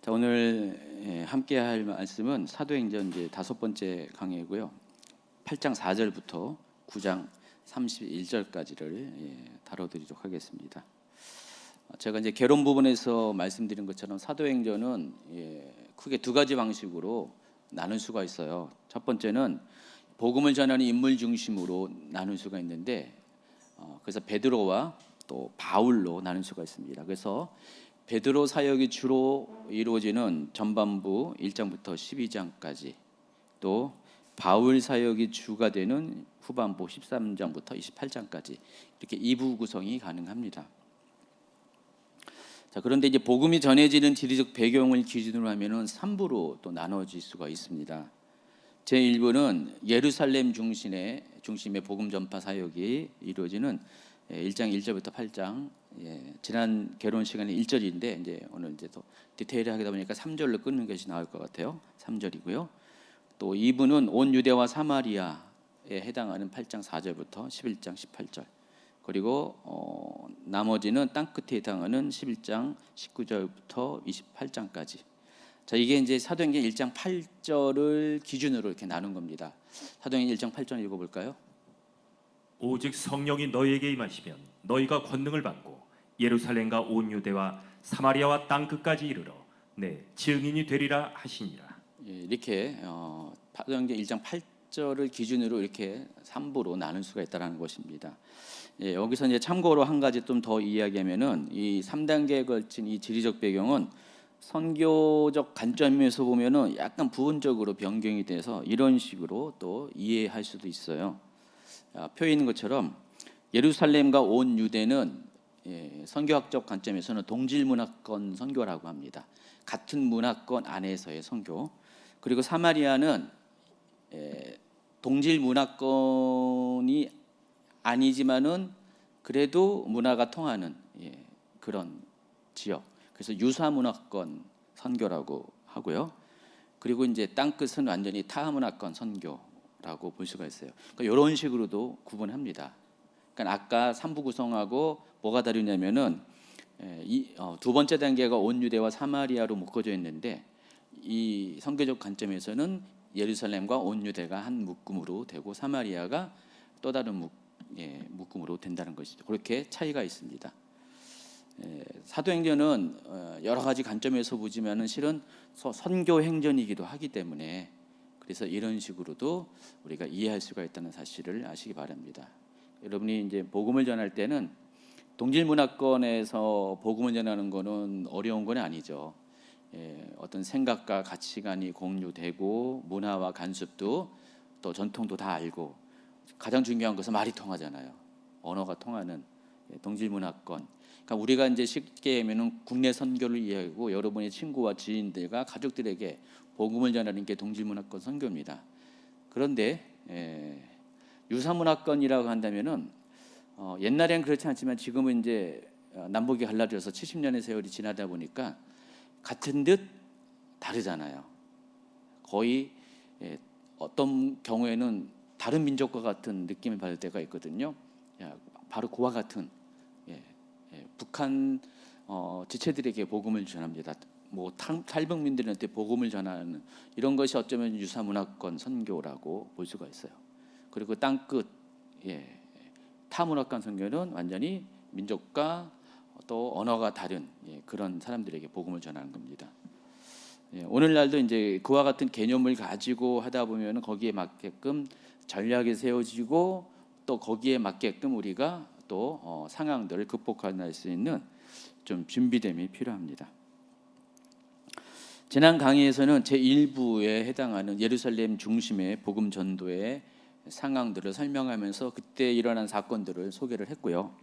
자, 오늘 함께 할 말씀은 사도행전 이제 5번째 강해고요. 8장 4절부터 9장 31절까지를 다뤄드리도록 하겠습니다. 제가 이제 개론 부분에서 말씀드린 것처럼 사도행전은 크게 두 가지 방식으로 나눌 수가 있어요. 첫 번째는 복음을 전하는 인물 중심으로 나눌 수가 있는데, 그래서 베드로와 또 바울로 나눌 수가 있습니다. 그래서 베드로 사역이 주로 이루어지는 전반부 1장부터 12장까지, 또 바울 사역이 주가 되는 후반부 13장부터 28장까지 이렇게 2부 구성이 가능합니다. 자, 그런데 이제 복음이 전해지는 지리적 배경을 기준으로 하면은 3부로 또 나눠질 수가 있습니다. 제1부는 예루살렘 중심의 복음 전파 사역이 이루어지는 1장 1절부터 8장, 지난 개론 시간에 1절인데 이제 오늘 이제 더 디테일하게 하다 보니까 3절로 끊는 것이 나을 것 같아요. 3절이고요. 또 2부는 온 유대와 사마리아에 해당하는 8장 4절부터 11장 18절, 그리고 나머지는 땅끝에 해당하는 11장 19절부터 28장까지. 자, 이게 이제 사도행전 1장 8절을 기준으로 이렇게 나눈 겁니다. 사도행전 1장 8절 읽어볼까요? 오직 성령이 너희에게 임하시면 너희가 권능을 받고 예루살렘과 온 유대와 사마리아와 땅 끝까지 이르러 내 증인이 되리라 하시니라. 이렇게 사도행전 1장 8절을 기준으로 이렇게 3부로 나눌 수가 있다는 것입니다. 여기서 이제 참고로 한 가지 좀 더 이야기하면은 이 3단계에 걸친 이 지리적 배경은 선교적 관점에서 보면은 약간 부분적으로 변경이 돼서 이런 식으로 또 이해할 수도 있어요. 표에 있는 것처럼 예루살렘과 온 유대는 선교학적 관점에서는 동질 문화권 선교라고 합니다. 같은 문화권 안에서의 선교. 그리고 사마리아는 동질 문화권이 아니지만은 그래도 문화가 통하는 그런 지역. 그래서 유사 문화권 선교라고 하고요. 그리고 이제 땅끝은 완전히 타 문화권 선교라고 볼 수가 있어요. 그러니까 이런 식으로도 구분합니다. 그러니까 아까 3부 구성하고 뭐가 다르냐면은 두 번째 단계가 온 유대와 사마리아로 묶어져 있는데, 이 선교적 관점에서는 예루살렘과 온 유대가 한 묶음으로 되고 사마리아가 또 다른 묶음으로 된다는 것이죠. 그렇게 차이가 있습니다. 사도행전은 여러 가지 관점에서 보지만은 실은 선교 행전이기도 하기 때문에, 그래서 이런 식으로도 우리가 이해할 수가 있다는 사실을 아시기 바랍니다. 여러분이 이제 복음을 전할 때는 동질 문화권에서 복음을 전하는 거는 어려운 건 아니죠. 어떤 생각과 가치관이 공유되고 문화와 관습도 또 전통도 다 알고, 가장 중요한 것은 말이 통하잖아요. 언어가 통하는 동질 문화권. 그러니까 우리가 이제 쉽게 하면은 국내 선교를 이해하고 여러분의 친구와 지인들과 가족들에게 복음을 전하는 게 동질 문화권 선교입니다. 그런데 유사 문화권이라고 한다면은 옛날엔 그렇지 않지만 지금은 이제 남북이 갈라져서 70년의 세월이 지나다 보니까 같은 듯 다르잖아요. 거의 어떤 경우에는 다른 민족과 같은 느낌을 받을 때가 있거든요. 바로 그와 같은 북한 지체들에게 복음을 전합니다. 뭐 탈북민들한테 복음을 전하는 이런 것이 어쩌면 유사 문화권 선교라고 볼 수가 있어요. 그리고 땅끝 타 문화권 선교는 완전히 민족과 또 언어가 다른 그런 사람들에게 복음을 전하는 겁니다. 오늘날도 이제 그와 같은 개념을 가지고 하다 보면 거기에 맞게끔 전략이 세워지고 또 거기에 맞게끔 우리가 또 상황들을 극복할 수 있는 좀 준비됨이 필요합니다. 지난 강의에서는 제1부에 해당하는 예루살렘 중심의 복음 전도의 상황들을 설명하면서 그때 일어난 사건들을 소개를 했고요.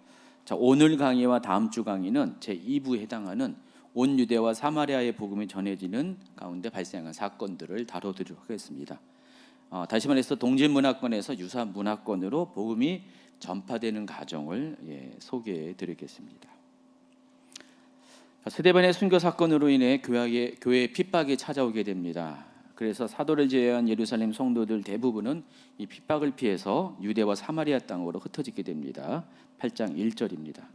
자, 오늘 강의와 다음 주 강의는 제2부에 해당하는 온 유대와 사마리아의 복음이 전해지는 가운데 발생한 사건들을 다뤄드리도록 하겠습니다. 다시 말해서 동질 문화권에서 유사 문화권으로 복음이 전파되는 과정을 소개해 드리겠습니다. 스데반의 순교 사건으로 인해 교회에 핍박이 찾아오게 됩니다. 그래서 사도를 제외한 예루살렘 성도들 대부분은 이 핍박을 피해서 유대와 사마리아 땅으로 흩어지게 됩니다. 8장 1절입니다.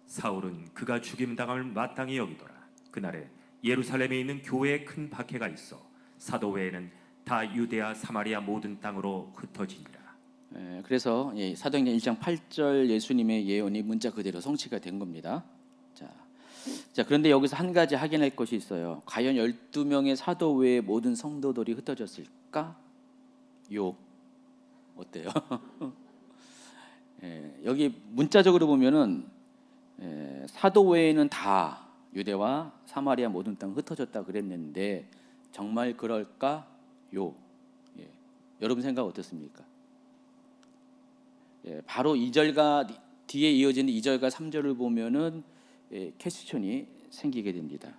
사울은 그가 죽임당함을 마땅히 여기더라. 그날에 예루살렘에 있는 교회에 큰 박해가 있어 사도 외에는 다 유대아 사마리아 모든 땅으로 흩어지니라. 그래서 사도행전 1장 8절 예수님의 예언이 문자 그대로 성취가 된 겁니다. 자, 그런데 여기서 한 가지 확인할 것이 있어요. 과연 12명의 사도 외의 모든 성도들이 흩어졌을까? 어때요? 여기 문자적으로 보면은 사도 외에는 다 유대와 사마리아 모든 땅 흩어졌다 그랬는데 정말 그럴까요? 여러분 생각 어떻습니까? 바로 2절과 뒤에 이어지는 2절과 3절을 보면은 퀘스천이 생기게 됩니다.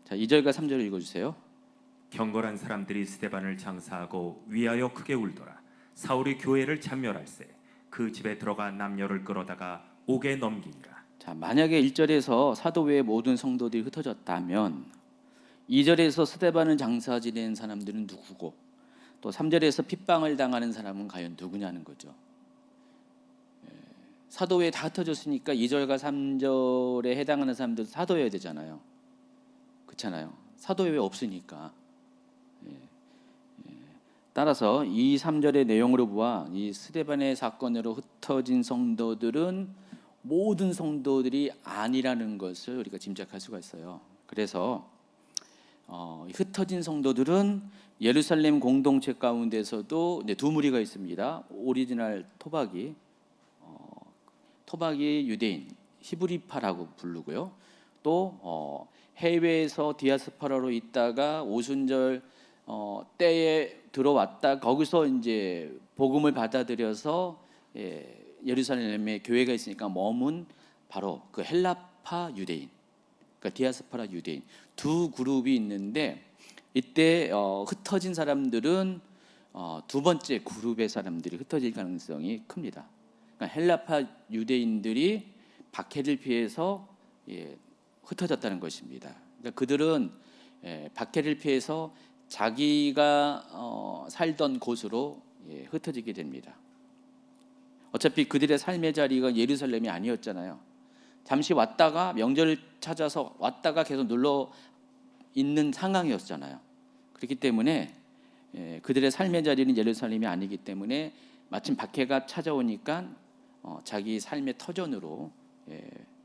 자, 2절과 3절을 읽어주세요. 경건한 사람들이 스데반을 장사하고 위하여 크게 울더라. 사울이 교회를 참멸할세 그 집에 들어가 남녀를 끌어다가 옥에 넘기니라. 자, 만약에 1절에서 사도 외의 모든 성도들이 흩어졌다면 2절에서 스데반을 장사 지낸 사람들은 누구고 또 3절에서 핍박을 당하는 사람은 과연 누구냐는 거죠. 사도회에 다 흩어졌으니까 2절과 3절에 해당하는 사람들 사도회야 되잖아요. 그렇잖아요. 사도회 없으니까. 따라서 이 3절의 내용으로 보아 이 스데반의 사건으로 흩어진 성도들은 모든 성도들이 아니라는 것을 우리가 짐작할 수가 있어요. 그래서 흩어진 성도들은 예루살렘 공동체 가운데서도 두 무리가 있습니다. 오리지널 토박이 유대인 히브리파라고 부르고요. 또 해외에서 디아스포라로 있다가 오순절 때에 들어왔다 거기서 이제 복음을 받아들여서 예루살렘에 교회가 있으니까 머문 바로 그 헬라파 유대인, 그러니까 디아스포라 유대인 두 그룹이 있는데 이때 흩어진 사람들은 두 번째 그룹의 사람들이 흩어질 가능성이 큽니다. 그러니까 헬라파 유대인들이 박해를 피해서 흩어졌다는 것입니다. 그러니까 그들은 박해를 피해서 자기가 살던 곳으로 흩어지게 됩니다. 어차피 그들의 삶의 자리가 예루살렘이 아니었잖아요. 잠시 왔다가 명절을 찾아서 왔다가 계속 눌러 있는 상황이었잖아요. 그렇기 때문에 그들의 삶의 자리는 예루살렘이 아니기 때문에 마침 박해가 찾아오니까 자기 삶의 터전으로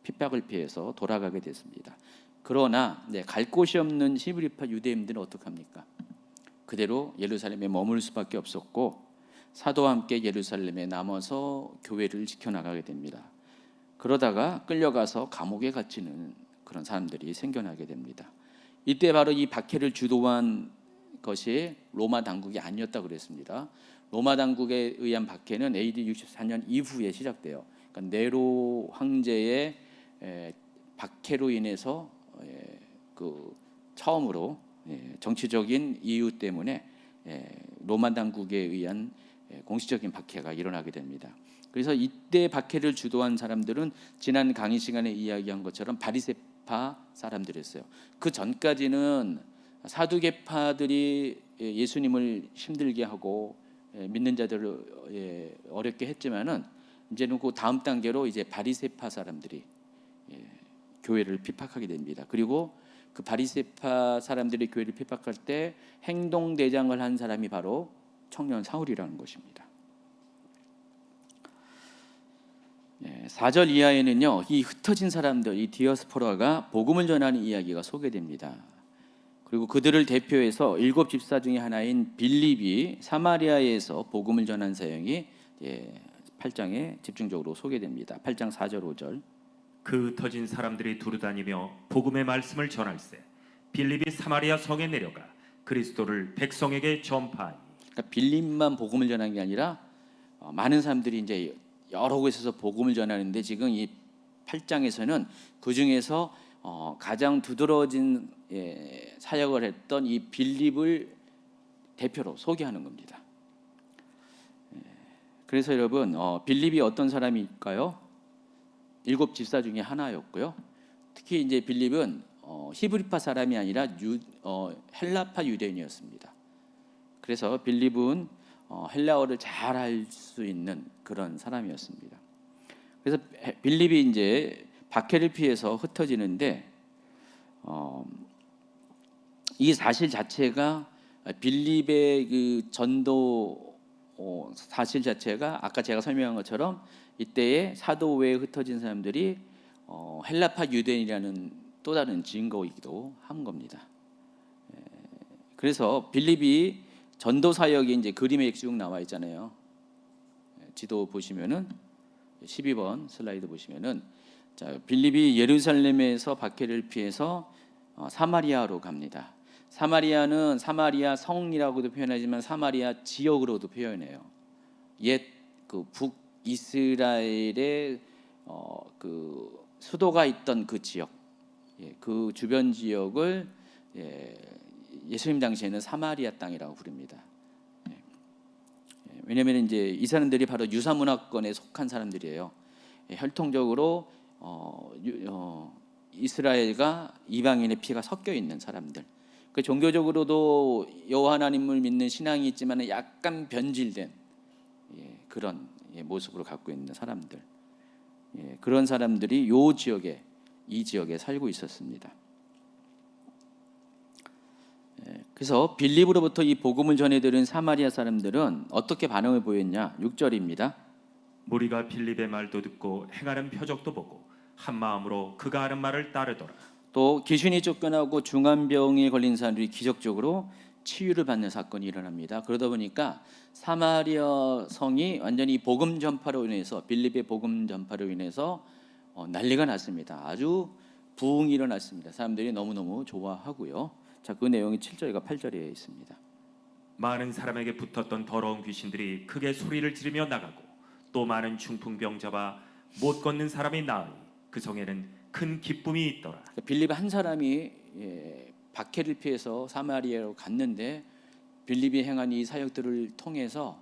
핍박을 피해서 돌아가게 됐습니다. 그러나 갈 곳이 없는 히브리파 유대인들은 어떡합니까? 그대로 예루살렘에 머물 수밖에 없었고 사도와 함께 예루살렘에 남아서 교회를 지켜나가게 됩니다. 그러다가 끌려가서 감옥에 갇히는 그런 사람들이 생겨나게 됩니다. 이때 바로 이 박해를 주도한 것이 로마 당국이 아니었다고 그랬습니다. 로마 당국에 의한 박해는 AD 64년 이후에 시작돼요. 그러니까 네로 황제의 박해로 인해서 그 처음으로 정치적인 이유 때문에 로마 당국에 의한 공식적인 박해가 일어나게 됩니다. 그래서 이때 박해를 주도한 사람들은 지난 강의 시간에 이야기한 것처럼 바리새파 사람들이었어요. 그 전까지는 사두개파들이 예수님을 힘들게 하고 믿는 자들을 어렵게 했지만은 이제는 그 다음 단계로 이제 바리새파 사람들이 교회를 핍박하게 됩니다. 그리고 그 바리새파 사람들이 교회를 핍박할 때 행동대장을 한 사람이 바로 청년 사울이라는 것입니다. 4절 이하에는요, 이 흩어진 사람들, 이 디아스포라가 복음을 전하는 이야기가 소개됩니다. 그리고 그들을 대표해서 7 집사 중에 하나인 빌립이 사마리아에서 복음을 전한 사역이 8장에 집중적으로 소개됩니다. 8장 4절 5절. 그 흩어진 사람들이 두루다니며 복음의 말씀을 전할세 빌립이 사마리아 성에 내려가 그리스도를 백성에게 전파하니. 그러니까 빌립만 복음을 전한 게 아니라 많은 사람들이 이제 여러 곳에서 복음을 전하는데 지금 이 8장에서는 그 중에서 가장 두드러진 사역을 했던 이 빌립을 대표로 소개하는 겁니다. 그래서 여러분 빌립이 어떤 사람일까요? 7 집사 중에 하나였고요. 특히 이제 빌립은 히브리파 사람이 아니라 헬라파 유대인이었습니다. 그래서 빌립은 헬라어를 잘 할 수 있는 그런 사람이었습니다. 그래서 빌립이 이제 박해를 피해서 흩어지는데 이 사실 자체가 빌립의 그 전도 사실 자체가 아까 제가 설명한 것처럼 이때에 사도 외에 흩어진 사람들이 헬라파 유대인이라는 또 다른 증거이기도 한 겁니다. 그래서 빌립이 전도 사역이 이제 그림에 쭉 나와 있잖아요. 지도 보시면은 12번 슬라이드 보시면은 자, 빌립이 예루살렘에서 박해를 피해서 사마리아로 갑니다. 사마리아는 사마리아 성이라고도 표현하지만 사마리아 지역으로도 표현해요. 옛 그 북이스라엘의 그 수도가 있던 그 지역, 그 주변 지역을 예수님 당시에는 사마리아 땅이라고 부릅니다. 왜냐하면 이제 이 사람들이 바로 유사문화권에 속한 사람들이에요. 혈통적으로 이스라엘과 이방인의 피가 섞여 있는 사람들. 그 종교적으로도 여호와 하나님을 믿는 신앙이 있지만 약간 변질된 그런 모습으로 갖고 있는 사람들. 그런 사람들이 이 지역에 살고 있었습니다. 그래서 빌립으로부터 이 복음을 전해들은 사마리아 사람들은 어떻게 반응을 보였냐? 6절입니다. 무리가 빌립의 말도 듣고 행하는 표적도 보고 한 마음으로 그가 하는 말을 따르더라. 또 귀신이 쫓겨나고 중환병에 걸린 사람들이 기적적으로 치유를 받는 사건이 일어납니다. 그러다 보니까 사마리아 성이 완전히 복음 전파로 인해서 빌립의 복음 전파로 인해서 난리가 났습니다. 아주 부흥이 일어났습니다. 사람들이 너무너무 좋아하고요. 자, 그 내용이 7절과 8절에 있습니다. 많은 사람에게 붙었던 더러운 귀신들이 크게 소리를 지르며 나가고 또 많은 중풍병자와 못 걷는 사람이 나으니 그 성에는 큰 기쁨이 있더라. 빌립 한 사람이 박해를 피해서 사마리아로 갔는데 빌립이 행한 이 사역들을 통해서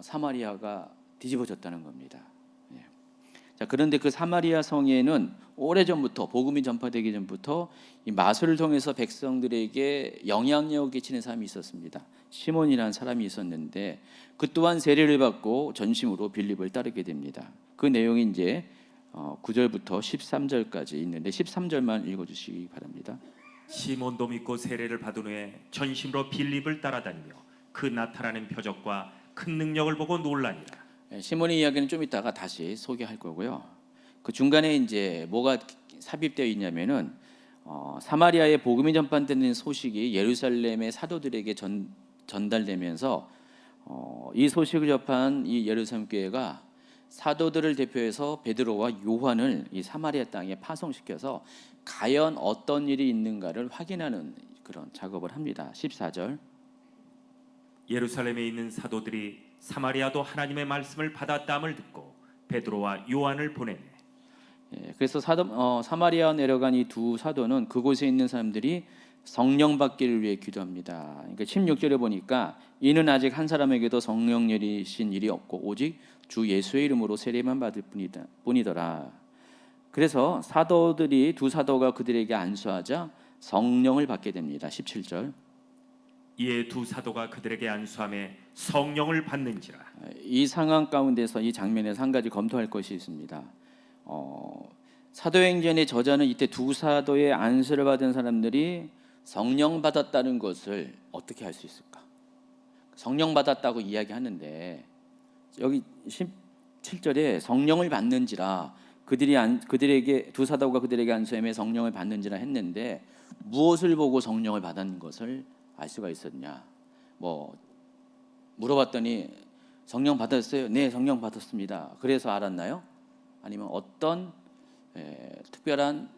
사마리아가 뒤집어졌다는 겁니다. 자, 그런데 그 사마리아 성에는 오래전부터 복음이 전파되기 전부터 이 마술을 통해서 백성들에게 영향력을 끼치는 사람이 있었습니다. 시몬이라는 사람이 있었는데 그 또한 세례를 받고 전심으로 빌립을 따르게 됩니다. 그 내용이 이제 9절부터 13절까지 있는데 13절만 읽어주시기 바랍니다. 시몬도 믿고 세례를 받은 후에 전심으로 빌립을 따라다니며 그 나타나는 표적과 큰 능력을 보고 놀라니라. 시몬의 이야기는 좀 이따가 다시 소개할 거고요. 그 중간에 이제 뭐가 삽입되어 있냐면은 사마리아의 복음이 전파되는 소식이 예루살렘의 사도들에게 전달되면서 이 소식을 접한 이 예루살렘 교회가 사도들을 대표해서 베드로와 요한을 이 사마리아 땅에 파송시켜서 과연 어떤 일이 있는가를 확인하는 그런 작업을 합니다. 14절. 예루살렘에 있는 사도들이 사마리아도 하나님의 말씀을 받았다함을 듣고 베드로와 요한을 보내네. 그래서 사마리아 내려간 이 두 사도는 그곳에 있는 사람들이 성령 받기를 위해 기도합니다. 그러니까 16절에 보니까 이는 아직 한 사람에게도 성령 내리신 일이 없고 오직 주 예수의 이름으로 세례만 받을 뿐이더라. 그래서 두 사도가 그들에게 안수하자 성령을 받게 됩니다. 17절. 이에 두 사도가 그들에게 안수함에 성령을 받는지라. 이 상황 가운데서 이 장면에서 한 가지 검토할 것이 있습니다. 사도행전의 저자는 이때 두 사도의 안수를 받은 사람들이 성령 받았다는 것을 어떻게 알 수 있을까? 성령 받았다고 이야기하는데 여기 17절에 성령을 받는지라 그들에게 두 사도가 그들에게 안수함에 성령을 받는지라 했는데 무엇을 보고 성령을 받은 것을 알 수가 있었냐? 뭐 물어봤더니 성령 받았어요? 네, 성령 받았습니다. 그래서 알았나요? 아니면 어떤 특별한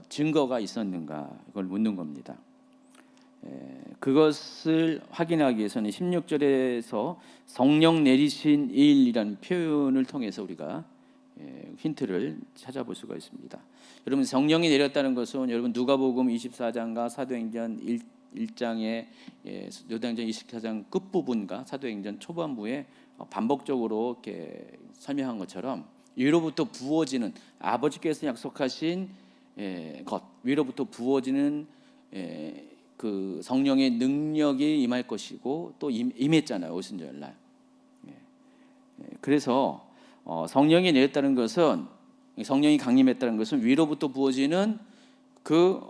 증거가 있었는가? 이걸 묻는 겁니다. 그것을 확인하기 위해서는 16절에서 성령 내리신 일이라는 표현을 통해서 우리가 힌트를 찾아볼 수가 있습니다. 여러분 성령이 내렸다는 것은 여러분 누가복음 24장과 사도행전 1장의 요단전 24장 끝부분과 사도행전 초반부에 반복적으로 이렇게 설명한 것처럼 위로부터 부어지는 아버지께서 약속하신 것 위로부터 부어지는 그 성령의 능력이 임할 것이고 또 임했잖아요. 오순절날. 그래서 성령이 내렸다는 것은 성령이 강림했다는 것은 위로부터 부어지는 그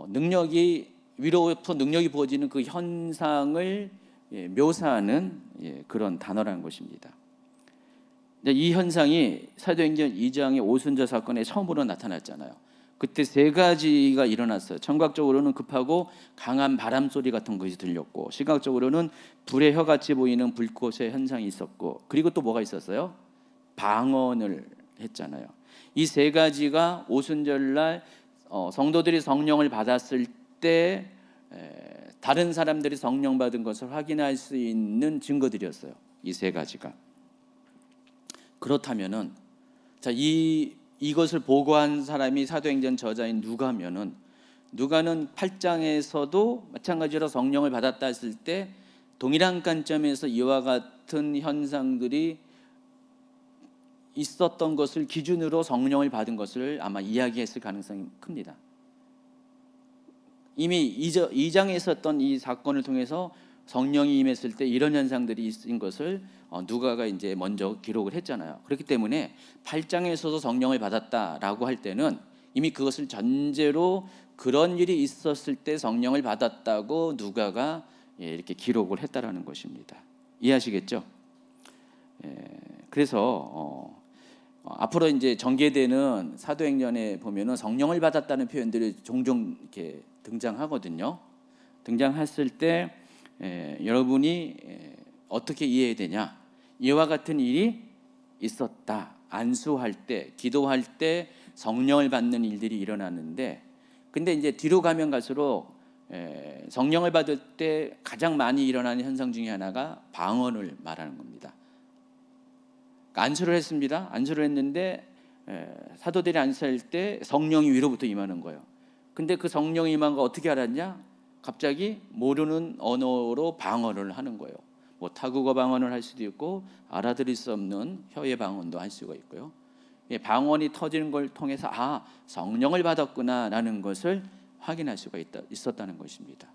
능력이 위로부터 능력이 부어지는 그 현상을 묘사하는 그런 단어라는 것입니다. 이 현상이 사도행전 2장의 오순절 사건에 처음으로 나타났잖아요. 그때 세 가지가 일어났어요. 청각적으로는 급하고 강한 바람 소리 같은 것이 들렸고, 시각적으로는 불의 혀같이 보이는 불꽃의 현상이 있었고, 그리고 또 뭐가 있었어요? 방언을 했잖아요. 이 세 가지가 오순절날 성도들이 성령을 받았을 때 다른 사람들이 성령 받은 것을 확인할 수 있는 증거들이었어요. 이 세 가지가. 그렇다면은 자, 이것을 보고한 사람이 사도행전 저자인 누가면은, 누가는 8장에서도 마찬가지로 성령을 받았다 했을 때 동일한 관점에서 이와 같은 현상들이 있었던 것을 기준으로 성령을 받은 것을 아마 이야기했을 가능성이 큽니다. 이미 2장에 있었던 이 사건을 통해서 성령이 임했을 때 이런 현상들이 있은 것을 누가가 이제 먼저 기록을 했잖아요. 그렇기 때문에 8장에서도 성령을 받았다라고 할 때는 이미 그것을 전제로 그런 일이 있었을 때 성령을 받았다고 누가가 이렇게 기록을 했다라는 것입니다. 이해하시겠죠? 그래서 앞으로 이제 전개되는 사도행전에 보면은 성령을 받았다는 표현들이 종종 이렇게 등장하거든요. 등장했을 때 여러분이 어떻게 이해해야 되냐? 이와 같은 일이 있었다. 안수할 때, 기도할 때 성령을 받는 일들이 일어나는데, 근데 이제 뒤로 가면 갈수록 성령을 받을 때 가장 많이 일어나는 현상 중에 하나가 방언을 말하는 겁니다. 안수를 했습니다. 안수를 했는데 사도들이 안수할 때 성령이 위로부터 임하는 거예요. 근데 그 성령이 임한 거 어떻게 알았냐? 갑자기 모르는 언어로 방언을 하는 거예요. 뭐 타국어 방언을 할 수도 있고 알아들을 수 없는 혀의 방언도 할 수가 있고요. 방언이 터지는 걸 통해서 성령을 받았구나라는 것을 확인할 수가 있었다는 것입니다.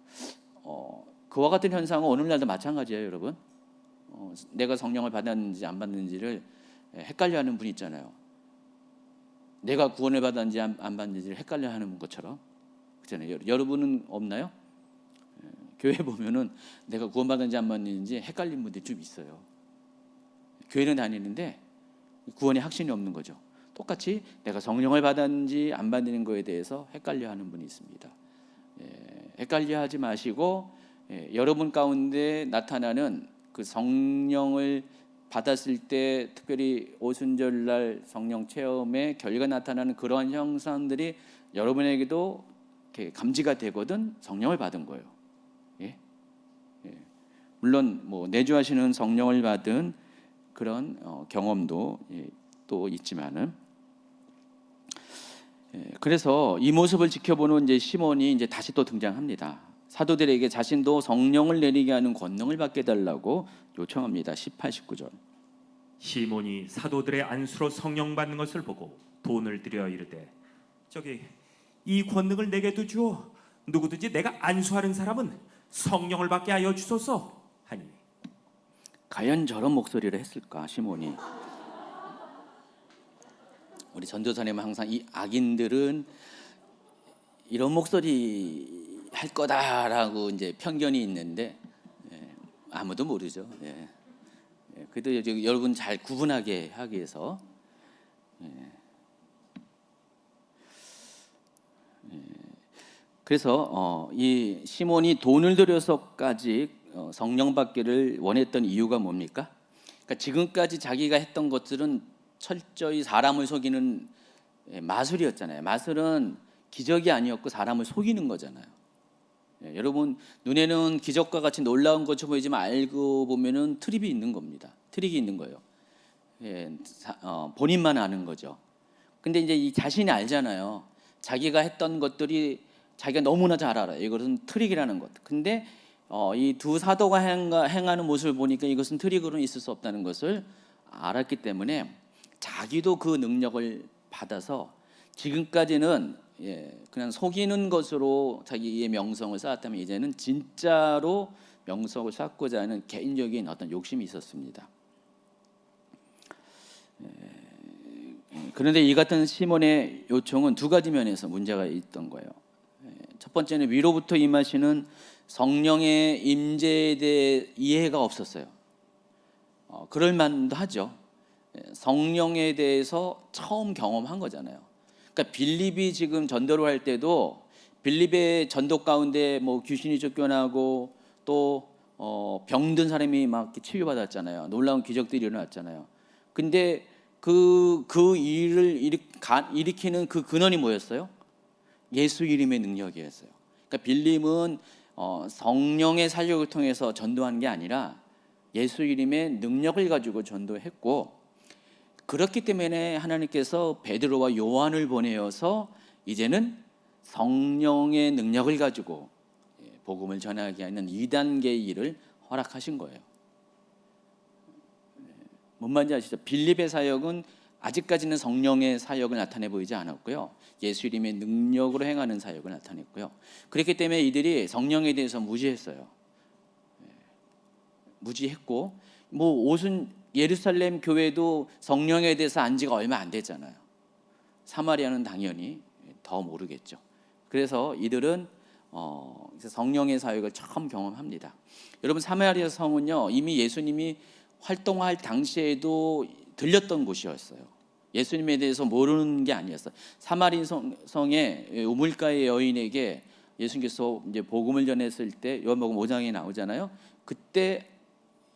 그와 같은 현상은 오늘날도 마찬가지예요, 여러분. 내가 성령을 받았는지 안 받는지를 헷갈려하는 분 있잖아요. 내가 구원을 받았는지 안 받는지를 헷갈려하는 것처럼, 그렇잖아요. 여러분은 없나요? 교회 보면은 내가 구원받았는지 안 받는지 헷갈린 분들이 좀 있어요. 교회는 다니는데 구원에 확신이 없는 거죠. 똑같이 내가 성령을 받았는지 안 받는 거에 대해서 헷갈려하는 분이 있습니다. 헷갈려하지 마시고 여러분 가운데 나타나는 그 성령을 받았을 때, 특별히 오순절날 성령 체험의 결과 나타나는 그러한 형상들이 여러분에게도 이렇게 감지가 되거든 성령을 받은 거예요. 물론 뭐 내주하시는 성령을 받은 그런 경험도 또 있지만은, 그래서 이 모습을 지켜보는 이제 시몬이 이제 다시 또 등장합니다. 사도들에게 자신도 성령을 내리게 하는 권능을 받게 달라고 요청합니다. 18, 19절. 시몬이 사도들의 안수로 성령 받는 것을 보고 돈을 들여 이르되, 저기 이 권능을 내게도 주어 누구든지 내가 안수하는 사람은 성령을 받게 하여 주소서 하니. 과연 저런 목소리를 했을까, 시몬이? 우리 전도사님은 항상 이 악인들은 이런 목소리 할 거다라고 이제 편견이 있는데, 아무도 모르죠. 그래도 여러분 잘 구분하게 하기 위해서 그래서 이 시몬이 돈을 들여서까지 성령 받기를 원했던 이유가 뭡니까? 그러니까 지금까지 자기가 했던 것들은 철저히 사람을 속이는 마술이었잖아요. 마술은 기적이 아니었고 사람을 속이는 거잖아요. 여러분 눈에는 기적과 같이 놀라운 것처럼 보이지만 알고 보면은 트릭이 있는 겁니다. 트릭이 있는 거예요. 본인만 아는 거죠. 근데 이제 이 자신이 알잖아요. 자기가 했던 것들이 자기가 너무나 잘 알아요. 이것은 트릭이라는 것. 근데 이 두 사도가 행하는 모습을 보니까 이것은 트릭으로는 있을 수 없다는 것을 알았기 때문에 자기도 그 능력을 받아서 지금까지는 그냥 속이는 것으로 자기의 명성을 쌓았다면 이제는 진짜로 명성을 쌓고자 하는 개인적인 어떤 욕심이 있었습니다. 그런데 이 같은 시몬의 요청은 두 가지 면에서 문제가 있던 거예요. 첫 번째는 위로부터 임하시는 성령의 임재에 대해 이해가 없었어요. 그럴 만도 하죠. 성령에 대해서 처음 경험한 거잖아요. 그러니까 빌립이 지금 전도를 할 때도 빌립의 전도 가운데 뭐 귀신이 쫓겨나고 또 병든 사람이 막 치유받았잖아요. 놀라운 기적들이 일어났잖아요. 근데 그 일을 일으키는 그 근원이 뭐였어요? 예수 이름의 능력이었어요. 그러니까 빌립은 성령의 사역을 통해서 전도한 게 아니라 예수 이름의 능력을 가지고 전도했고, 그렇기 때문에 하나님께서 베드로와 요한을 보내어서 이제는 성령의 능력을 가지고 복음을 전하게 하는 2단계의 일을 허락하신 거예요. 뭔 말인지 아시죠? 빌립의 사역은 아직까지는 성령의 사역을 나타내 보이지 않았고요. 예수 이름의 능력으로 행하는 사역을 나타냈고요. 그렇기 때문에 이들이 성령에 대해서 무지했어요. 무지했고, 뭐 옷은 예루살렘 교회도 성령에 대해서 안 지가 얼마 안 됐잖아요. 사마리아는 당연히 더 모르겠죠. 그래서 이들은 성령의 사역을 처음 경험합니다. 여러분, 사마리아 성은요, 이미 예수님이 활동할 당시에도 들렸던 곳이었어요. 예수님에 대해서 모르는 게 아니었어요. 사마린 성의 우물가의 여인에게 예수님께서 이제 복음을 전했을 때 요한복음 5장에 나오잖아요. 그때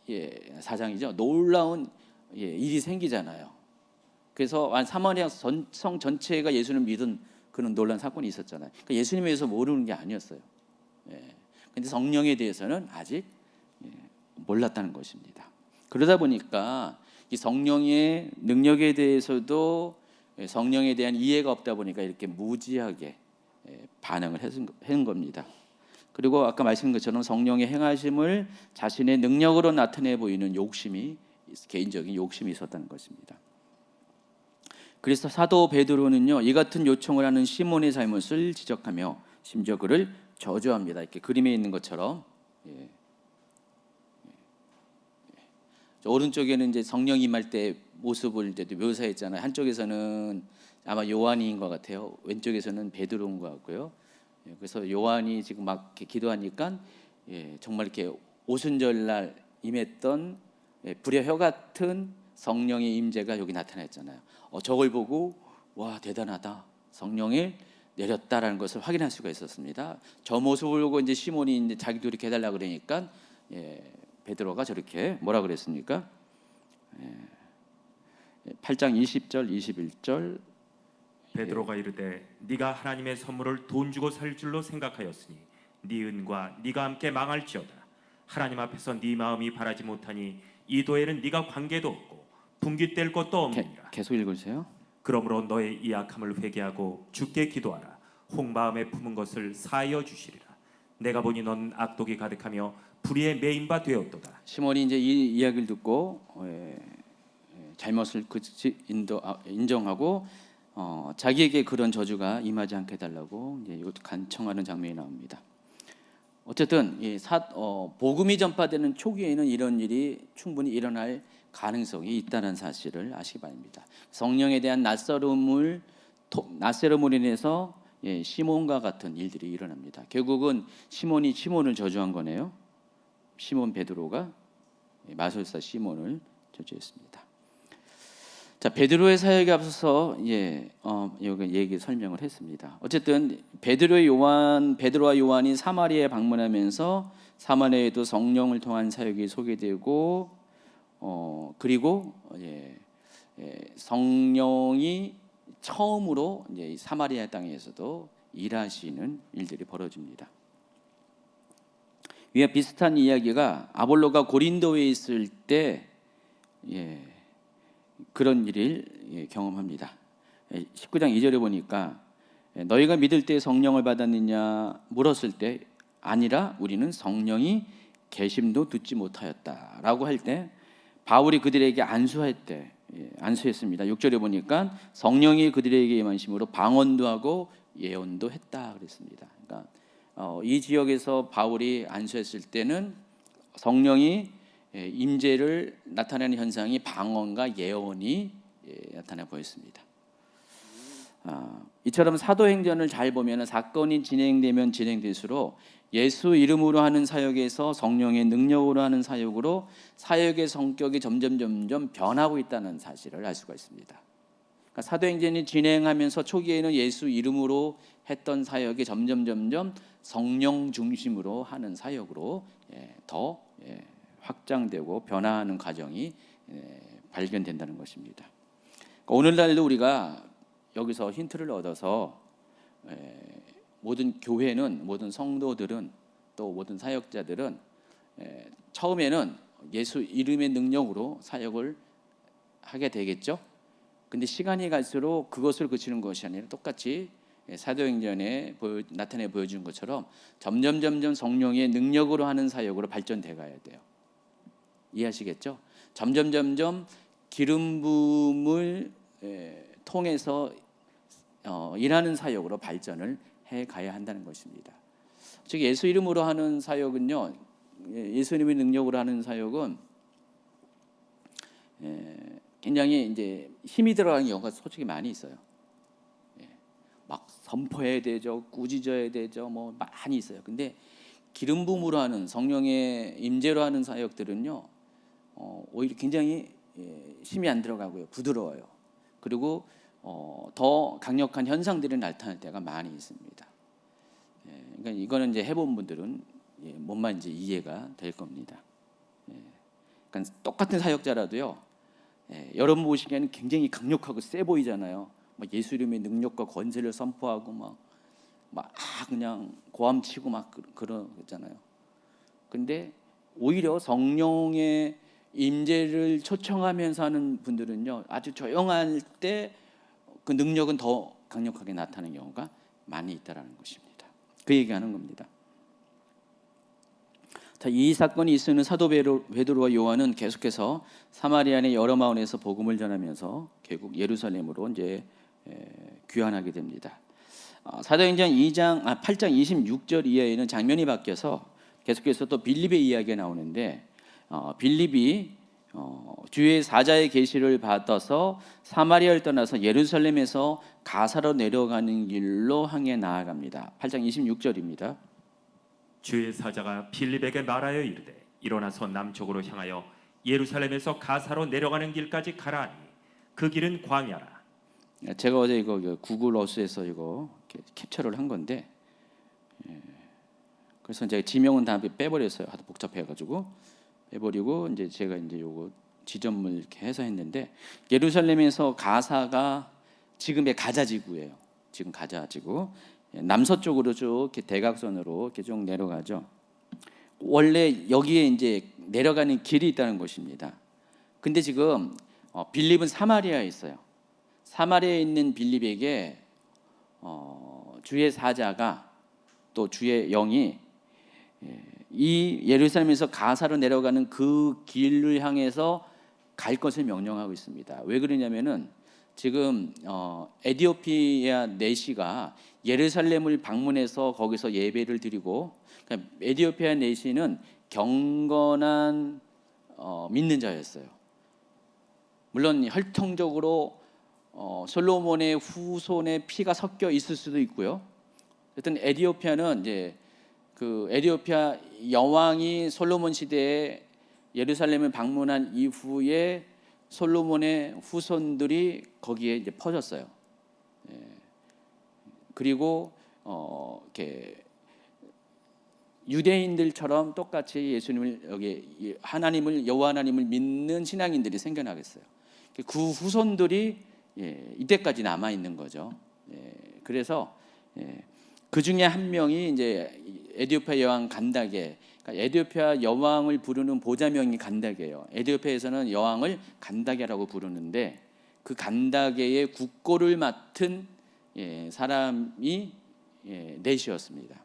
4장이죠. 놀라운 일이 생기잖아요. 그래서 사마리아 성 전체가 예수님을 믿은 그런 놀라운 사건이 있었잖아요. 그러니까 예수님에 대해서 모르는 게 아니었어요. 그런데 성령에 대해서는 아직 몰랐다는 것입니다. 그러다 보니까 이 성령의 능력에 대해서도 성령에 대한 이해가 없다 보니까 이렇게 무지하게 반응을 한 겁니다. 그리고 아까 말씀드린 것처럼 성령의 행하심을 자신의 능력으로 나타내 보이는 욕심이, 개인적인 욕심이 있었다는 것입니다. 그래서 사도 베드로는요, 이 같은 요청을 하는 시몬의 잘못을 지적하며 심지어 그를 저주합니다. 이렇게 그림에 있는 것처럼. 오른쪽에는 이제 성령 임할 때 모습을 이제 묘사했잖아요. 한쪽에서는 아마 요한인 것 같아요. 왼쪽에서는 베드로인 것 같고요. 그래서 요한이 지금 막 이렇게 기도하니까 정말 이렇게 오순절날 임했던 불의 혀 같은 성령의 임재가 여기 나타났잖아요. 저걸 보고 와, 대단하다, 성령이 내렸다라는 것을 확인할 수가 있었습니다. 저 모습을 보고 이제 시몬이 이제 자기도 이렇게 해달라 그러니까 베드로가 저렇게 뭐라 그랬습니까? 8장 20절 21절 베드로가 이르되 네가 하나님의 선물을 돈 주고 살 줄로 생각하였으니 네 은과 네가 함께 망할지어다. 하나님 앞에서 네 마음이 바라지 못하니 이 도에는 네가 관계도 없고 분깃될 것도 없느니라. 계속 읽으세요. 그러므로 너의 이 악함을 회개하고 주께 기도하라. 혹마음에 품은 것을 사하여 주시리라. 내가 보니 넌 악독이 가득하며 불의에 매인 바 되었도다. 시몬이 이제 이 이야기를 듣고 잘못을 인정하고 자기에게 그런 저주가 임하지 않게 해달라고 이제 이것도 간청하는 장면이 나옵니다. 어쨌든 복음이 전파되는 초기에는 이런 일이 충분히 일어날 가능성이 있다는 사실을 아시기 바랍니다. 성령에 대한 낯설음으로 인해서 시몬과 같은 일들이 일어납니다. 결국은 시몬이 시몬을 저주한 거네요. 시몬 베드로가 마술사 시몬을 저주했습니다. 자, 베드로의 사역에 앞서서 여기 얘기 설명을 했습니다. 어쨌든 베드로와 요한이 사마리아에 방문하면서 사마리아에도 성령을 통한 사역이 소개되고 그리고 성령이 처음으로 이제 사마리아 땅에서도 일하시는 일들이 벌어집니다. 위와 비슷한 이야기가 아볼로가 고린도에 있을 때 그런 일을 경험합니다. 19장 2절에 보니까 너희가 믿을 때 성령을 받았느냐 물었을 때 아니라 우리는 성령이 계심도 듣지 못하였다라고 할 때 바울이 그들에게 안수했습니다. 6절에 보니까 성령이 그들에게 임하심으로 방언도 하고 예언도 했다 그랬습니다. 그러니까 이 지역에서 바울이 안수했을 때는 성령이 임재를 나타내는 현상이 방언과 예언이 나타나 보였습니다. 이처럼 사도행전을 잘 보면 사건이 진행되면 진행될수록 예수 이름으로 하는 사역에서 성령의 능력으로 하는 사역으로 사역의 성격이 점점 변하고 있다는 사실을 알 수가 있습니다. 그러니까 사도행전이 진행하면서 초기에는 예수 이름으로 했던 사역이 점점 성령 중심으로 하는 사역으로 더 확장되고 변화하는 과정이 발견된다는 것입니다. 그러니까 오늘날도 우리가 여기서 힌트를 얻어서 모든 교회는, 모든 성도들은, 또 모든 사역자들은 처음에는 예수 이름의 능력으로 사역을 하게 되겠죠. 근데 시간이 갈수록 그것을 그치는 것이 아니라 똑같이 사도행전에 나타내 보여주는 것처럼 점점 성령의 능력으로 하는 사역으로 발전돼 가야 돼요. 이해하시겠죠? 점점 기름 부음을 통해서 일하는 사역으로 발전을 해 가야 한다는 것입니다. 즉 예수 이름으로 하는 사역은요, 예수 이름의 능력으로 하는 사역은 굉장히 이제 힘이 들어가는 경우가 솔직히 많이 있어요. 막 선포해야 되죠, 꾸짖어야 되죠, 뭐 많이 있어요. 근데 기름 부음으로 하는, 성령의 임재로 하는 사역들은요, 오히려 굉장히 힘이 안 들어가고요, 부드러워요. 그리고 더 강력한 현상들이 나타날 때가 많이 있습니다. 그러니까 이거는 이제 해본 분들은 뭔 말인지 이해가 될 겁니다. 그러니까 똑같은 사역자라도요, 여러분 보시기에는 굉장히 강력하고 세 보이잖아요. 막 예수 이름의 능력과 권세를 선포하고 막 그냥 고함치고 막 그러잖아요. 근데 오히려 성령의 임재를 초청하면서 하는 분들은요, 아주 조용할 때 그 능력은 더 강력하게 나타나는 경우가 많이 있다라는 것입니다. 그 얘기하는 겁니다. 자, 이 사건이 있으는 사도 베드로와 요한은 계속해서 사마리아 내 여러 마을에서 복음을 전하면서 결국 예루살렘으로 이제 귀환하게 됩니다. 사도행전 8장 26절 이하에는 장면이 바뀌어서 계속해서 또 빌립의 이야기가 나오는데, 빌립이 주의 사자의 계시를 받아서 사마리아를 떠나서 예루살렘에서 가사로 내려가는 길로 향해 나아갑니다. 8장 26절입니다. 주의 사자가 빌립에게 말하여 이르되 일어나서 남쪽으로 향하여 예루살렘에서 가사로 내려가는 길까지 가라하니 그 길은 광야라. 제가 어제 이거 구글 어스에서 이거 캡처를 한 건데, 그래서 제가 지명은 다 빼버렸어요. 하도 복잡해가지고 빼버리고 이제 제가 이제 요거 지점을 이렇게 해서 했는데, 예루살렘에서 가사가 지금의 가자 지구예요. 지금 가자 지구 남서쪽으로 쭉 이렇게 대각선으로 이렇게 쭉 내려가죠. 원래 여기에 이제 내려가는 길이 있다는 것입니다. 근데 지금 빌립은 사마리아에 있어요. 사마리아에 있는 빌립에게 주의 사자가, 또 주의 영이 이 예루살렘에서 가사로 내려가는 그 길을 향해서 갈 것을 명령하고 있습니다. 왜 그러냐면은 지금 에디오피아 내시가 예루살렘을 방문해서 거기서 예배를 드리고, 그러니까 에디오피아 내시는 경건한 믿는 자였어요. 물론 혈통적으로 솔로몬의 후손의 피가 섞여 있을 수도 있고요. 어쨌든 에디오피아는 이제 그 에디오피아 여왕이 솔로몬 시대에 예루살렘을 방문한 이후에 솔로몬의 후손들이 거기에 이제 퍼졌어요. 그리고 이렇게 유대인들처럼 똑같이 예수님을, 여기 하나님을, 여호와 하나님을 믿는 신앙인들이 생겨나겠어요. 그 후손들이 이때까지 남아 있는 거죠. 그래서 그 중에 한 명이 이제 에디오피아 여왕 간다게, 그러니까 에디오피아 여왕을 부르는 보좌명이 간다게예요. 에디오피아에서는 여왕을 간다게라고 부르는데, 그 간다게의 국고를 맡은 사람이 넷이었습니다.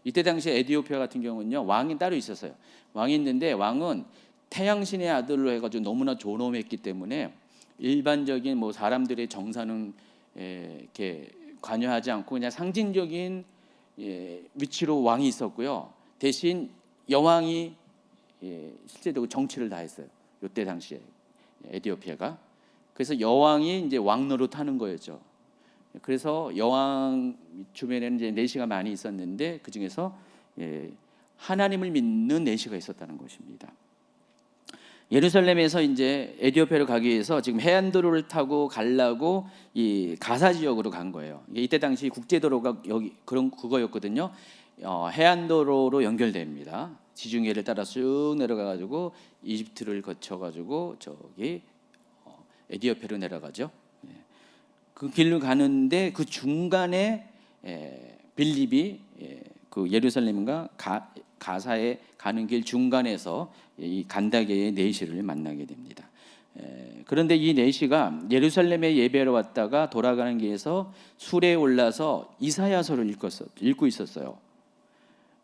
이때 당시 에디오피아 같은 경우는요, 왕이 따로 있었어요. 왕이 있는데 왕은 태양신의 아들로 해가지고 너무나 존엄했기 때문에 일반적인 뭐 사람들의 정사는 이렇게 관여하지 않고 그냥 상징적인 위치로 왕이 있었고요. 대신 여왕이 실제적으로 정치를 다 했어요. 이때 당시에 에디오피아가. 그래서 여왕이 이제 왕 노릇하는 거였죠. 그래서 여왕 주변에는 이제 내시가 많이 있었는데 그 중에서 하나님을 믿는 내시가 있었다는 것입니다. 예루살렘에서 이제 에디오피아로 가기 위해서 지금 해안도로를 타고 가려고 이 가사 지역으로 간 거예요. 이때 당시 국제도로가 여기 그거였거든요. 해안도로로 연결됩니다. 지중해를 따라 쭉 내려가가지고 이집트를 거쳐가지고 저기 에디오피아로 내려가죠. 그 길로 가는데 그 중간에 빌립이 그 예루살렘과 가사에 가는 길 중간에서 이 간다게의 네시를 만나게 됩니다. 그런데 이 네시가 예루살렘에 예배하러 왔다가 돌아가는 길에서 수레에 올라서 이사야서를 읽고 있었어요.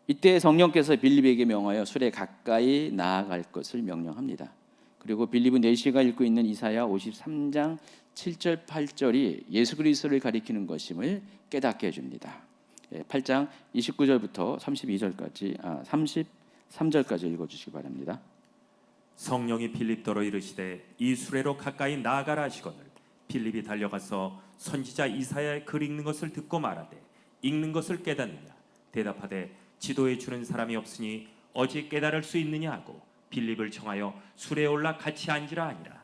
이때 성령께서 빌립에게 명하여 수레 가까이 나아갈 것을 명령합니다. 그리고 빌립은 네시가 읽고 있는 이사야 53장 7절 8절이 예수 그리스도를 가리키는 것임을 깨닫게 해줍니다. 8장 29절부터 33절까지 읽어주시기 바랍니다. 성령이 빌립더러 이르시되 이 수레로 가까이 나아가라 하시거늘 빌립이 달려가서 선지자 이사야의 글 읽는 것을 듣고 말하되 읽는 것을 깨닫느냐 대답하되 지도해 주는 사람이 없으니 어찌 깨달을 수 있느냐 하고 빌립을 청하여 수레에 올라 같이 앉으라 하니라.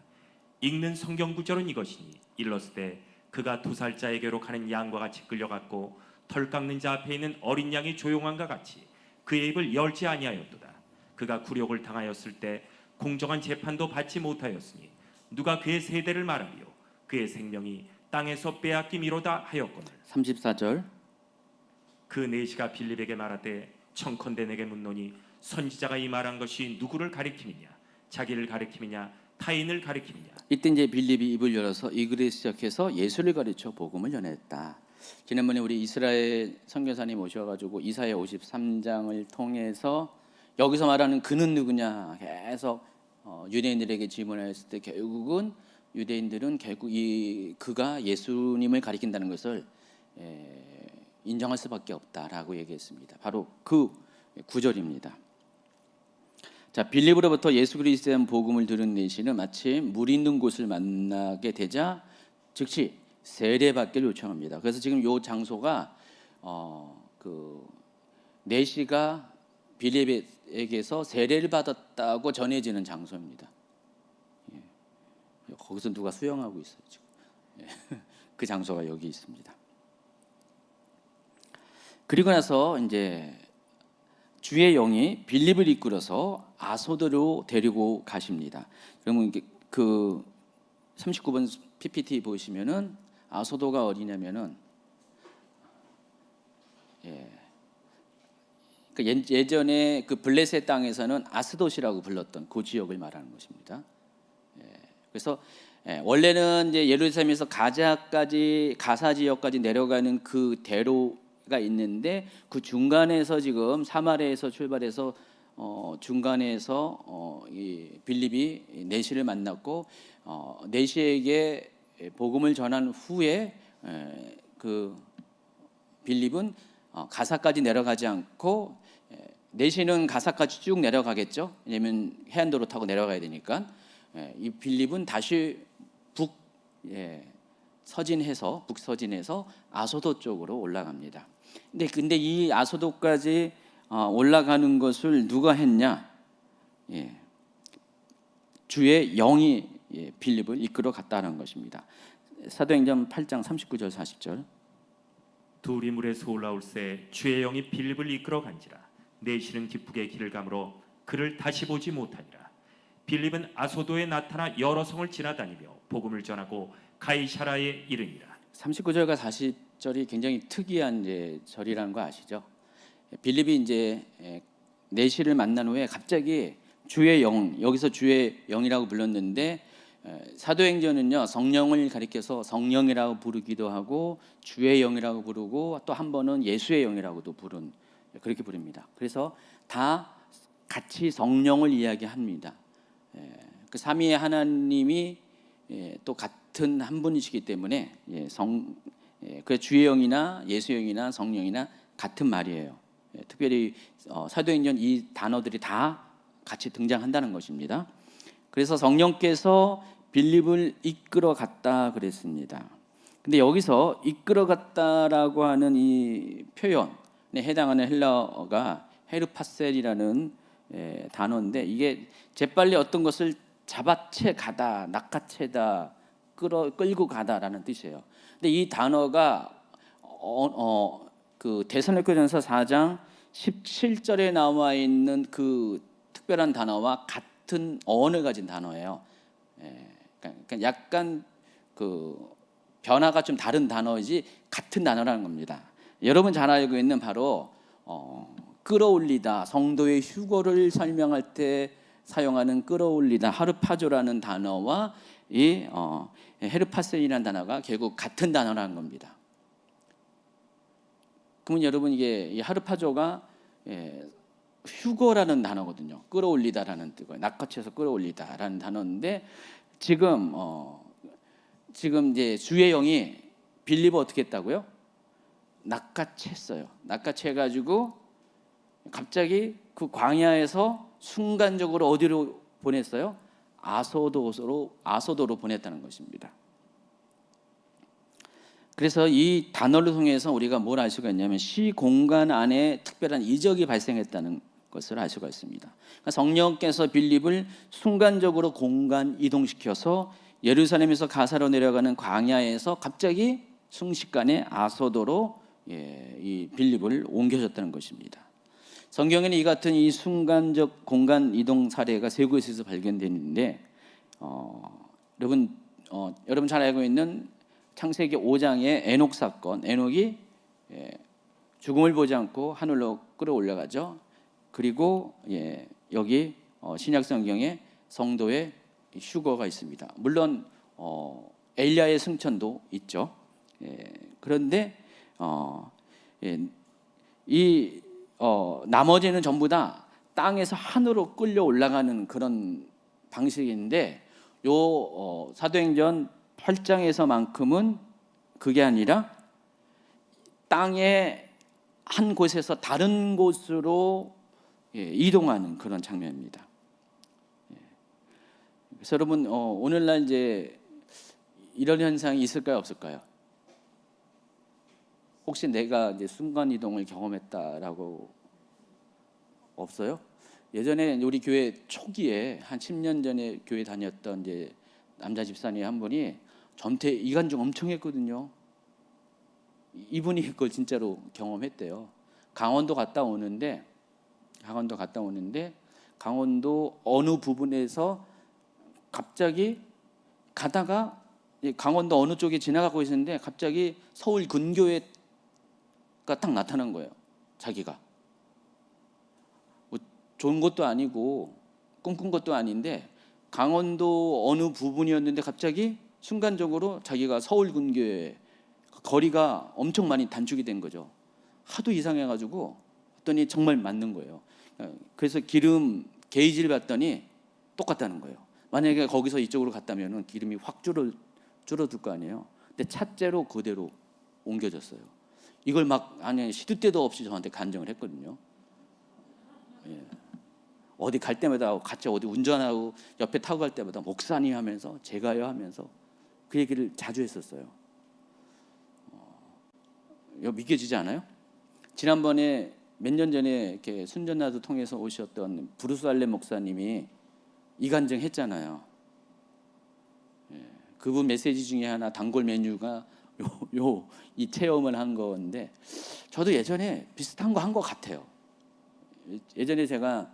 읽는 성경 구절은 이것이니 일렀을 때 그가 2살자에게로 가는 양과 같이 끌려갔고 털 깎는 자 앞에 있는 어린 양이 조용한가 같이 그의 입을 열지 아니하였도다. 그가 굴욕을 당하였을 때 공정한 재판도 받지 못하였으니 누가 그의 세대를 말하리요 그의 생명이 땅에서 빼앗김이로다 하였거늘. 34절 그 네시가 빌립에게 말하되 청컨대 내게 묻노니 선지자가 이 말한 것이 누구를 가리킴이냐 자기를 가리킴이냐 타인을 가리킴이냐. 이때 이제 빌립이 입을 열어서 이 글에 시작해서 예수를 가르쳐 복음을 전했다. 지난번에 우리 이스라엘 선교사님 오셔가지고 이사야 53장을 통해서 여기서 말하는 그는 누구냐 계속 유대인들에게 질문했을 때 결국은 유대인들은 결국 그가 예수님을 가리킨다는 것을 인정할 수밖에 없다라고 얘기했습니다. 바로 그 구절입니다. 자, 빌립으로부터 예수 그리스도에 대한 복음을 들은 네시는 마침 물 있는 곳을 만나게 되자 즉시 세례받기를 요청합니다. 그래서 지금 이 장소가 네시가 빌립에게서 세례를 받았다고 전해지는 장소입니다. 거기서 누가 수영하고 있어요 지금. 그 장소가 여기 있습니다. 그리고 나서 이제 주의 영이 빌립을 이끌어서 아소도로 데리고 가십니다. 그러면 그 39번 PPT 보시면은 아소도가 어디냐면은 예전에 그 블레셋 땅에서는 아스돗이라고 불렀던 그 지역을 말하는 것입니다. 그래서 원래는 이제 예루살렘에서 가사 지역까지 내려가는 그 대로가 있는데 그 중간에서 지금 사마리아에서 출발해서 중간에서 이 빌립이 네시를 만났고 네시에게 복음을 전한 후에 그 빌립은 가사까지 내려가지 않고 네시는 가사까지 쭉 내려가겠죠. 왜냐하면 해안도로 타고 내려가야 되니까. 이 빌립은 다시 북서진해서 아소도 쪽으로 올라갑니다. 근데 이 아소도까지 올라가는 것을 누가 했냐? 주의 영이 빌립을 이끌어 갔다는 것입니다. 사도행전 8장 39절 40절. 둘이 물에서 올라올새 주의 영이 빌립을 이끌어 간지라 네시는 기쁘게 길을 가므로 그를 다시 보지 못하니라. 빌립은 아소도에 나타나 여러 성을 지나다니며 복음을 전하고 가이사라에 이르니라. 39절과 40절이 굉장히 특이한 이제 절이라는 거 아시죠? 빌립이 이제 네시를 만난 후에 갑자기 주의 영, 여기서 주의 영이라고 불렀는데 사도행전은요 성령을 가리켜서 성령이라고 부르기도 하고 주의 영이라고 부르고 또 한 번은 예수의 영이라고도 그렇게 부릅니다. 그래서 다 같이 성령을 이야기합니다. 그 삼위의 하나님이 또 같은 한 분이시기 때문에 그 주의 영이나 예수의 영이나 성령이나 같은 말이에요. 특별히 사도행전 이 단어들이 다 같이 등장한다는 것입니다. 그래서 성령께서 빌립을 이끌어 갔다 그랬습니다. 근데 여기서 이끌어갔다라고 하는 이 표현에 해당하는 헬라어가 헤르파셀이라는 단어인데, 이게 재빨리 어떤 것을 잡아채 가다, 낚아채다, 끌고 가다라는 뜻이에요. 근데 이 단어가 그 데살로니가전서 4장 17절에 나와 있는 그 특별한 단어와 같은 어원을 가진 단어예요. 그러니까 약간 그 변화가 좀 다른 단어이지 같은 단어라는 겁니다. 여러분 잘 알고 있는 바로 끌어올리다, 성도의 휴거를 설명할 때 사용하는 끌어올리다, 하르파조라는 단어와 이 헤르파셀이라는 단어가 결국 같은 단어라는 겁니다. 그러면 여러분, 이게 이 하르파조가 휴거라는 단어거든요. 끌어올리다라는 뜻이고요. 낚아채서 끌어올리다라는 단어인데, 지금 이제 주의 영이 빌립을 어떻게 했다고요? 낚아챘어요. 낚아채가지고 갑자기 그 광야에서 순간적으로 어디로 보냈어요? 아소도로 보냈다는 것입니다. 그래서 이 단어를 통해서 우리가 뭘 알 수가 있냐면 시공간 안에 특별한 이적이 발생했다는 것을 알 수가 있습니다. 그러니까 성령께서 빌립을 순간적으로 공간 이동시켜서 예루살렘에서 가사로 내려가는 광야에서 갑자기 순식간에 아소도로 이 빌립을 옮겨줬다는 것입니다. 성경에는 이 같은 이 순간적 공간 이동 사례가 세 곳에서 발견되는데, 여러분 잘 알고 있는 창세기 5장의 에녹 사건, 에녹이 죽음을 보지 않고 하늘로 끌어올라가죠. 그리고 여기 신약 성경에 성도의 휴거가 있습니다. 물론 엘리야의 승천도 있죠. 그런데 나머지는 전부 다 땅에서 하늘로 끌려 올라가는 그런 방식인데, 요 사도행전 8장에서만큼은 그게 아니라 땅의 한 곳에서 다른 곳으로 이동하는 그런 장면입니다. 그래서 여러분, 오늘날 이제 이런 현상이 있을까요, 없을까요? 혹시 내가 이제 순간 이동을 경험했다라고 없어요? 예전에 우리 교회 초기에 한 10년 전에 교회 다녔던 이제 남자 집사님 한 분이 전태 이간증 엄청 했거든요. 이분이 그걸 진짜로 경험했대요. 강원도 갔다 오는데 강원도 어느 부분에서 갑자기 가다가 강원도 어느 쪽에 지나가고 있었는데 갑자기 서울 근교에가 딱 나타난 거예요. 자기가 뭐 좋은 것도 아니고 꿈꾼 것도 아닌데 강원도 어느 부분이었는데 갑자기 순간적으로 자기가 서울 근교에 거리가 엄청 많이 단축이 된 거죠. 하도 이상해가지고 했더니 정말 맞는 거예요. 그래서 기름 게이지를 봤더니 똑같다는 거예요. 만약에 거기서 이쪽으로 갔다면 기름이 확 줄어들 거 아니에요. 근데 차째로 그대로 옮겨졌어요. 이걸 막 시도 때도 없이 저한테 간증을 했거든요. 어디 갈 때마다 같이 어디 운전하고 옆에 타고 갈 때마다 목사님 하면서 제가요 하면서 그 얘기를 자주 했었어요. 이거 믿겨지지 않아요? 지난번에 몇 년 전에 이렇게 순전나도 통해서 오셨던 브루스 알렌 목사님이 이간증 했잖아요. 그분 메시지 중에 하나 단골 메뉴가 이 체험을 한 건데, 저도 예전에 비슷한 거 한 것 같아요. 예전에 제가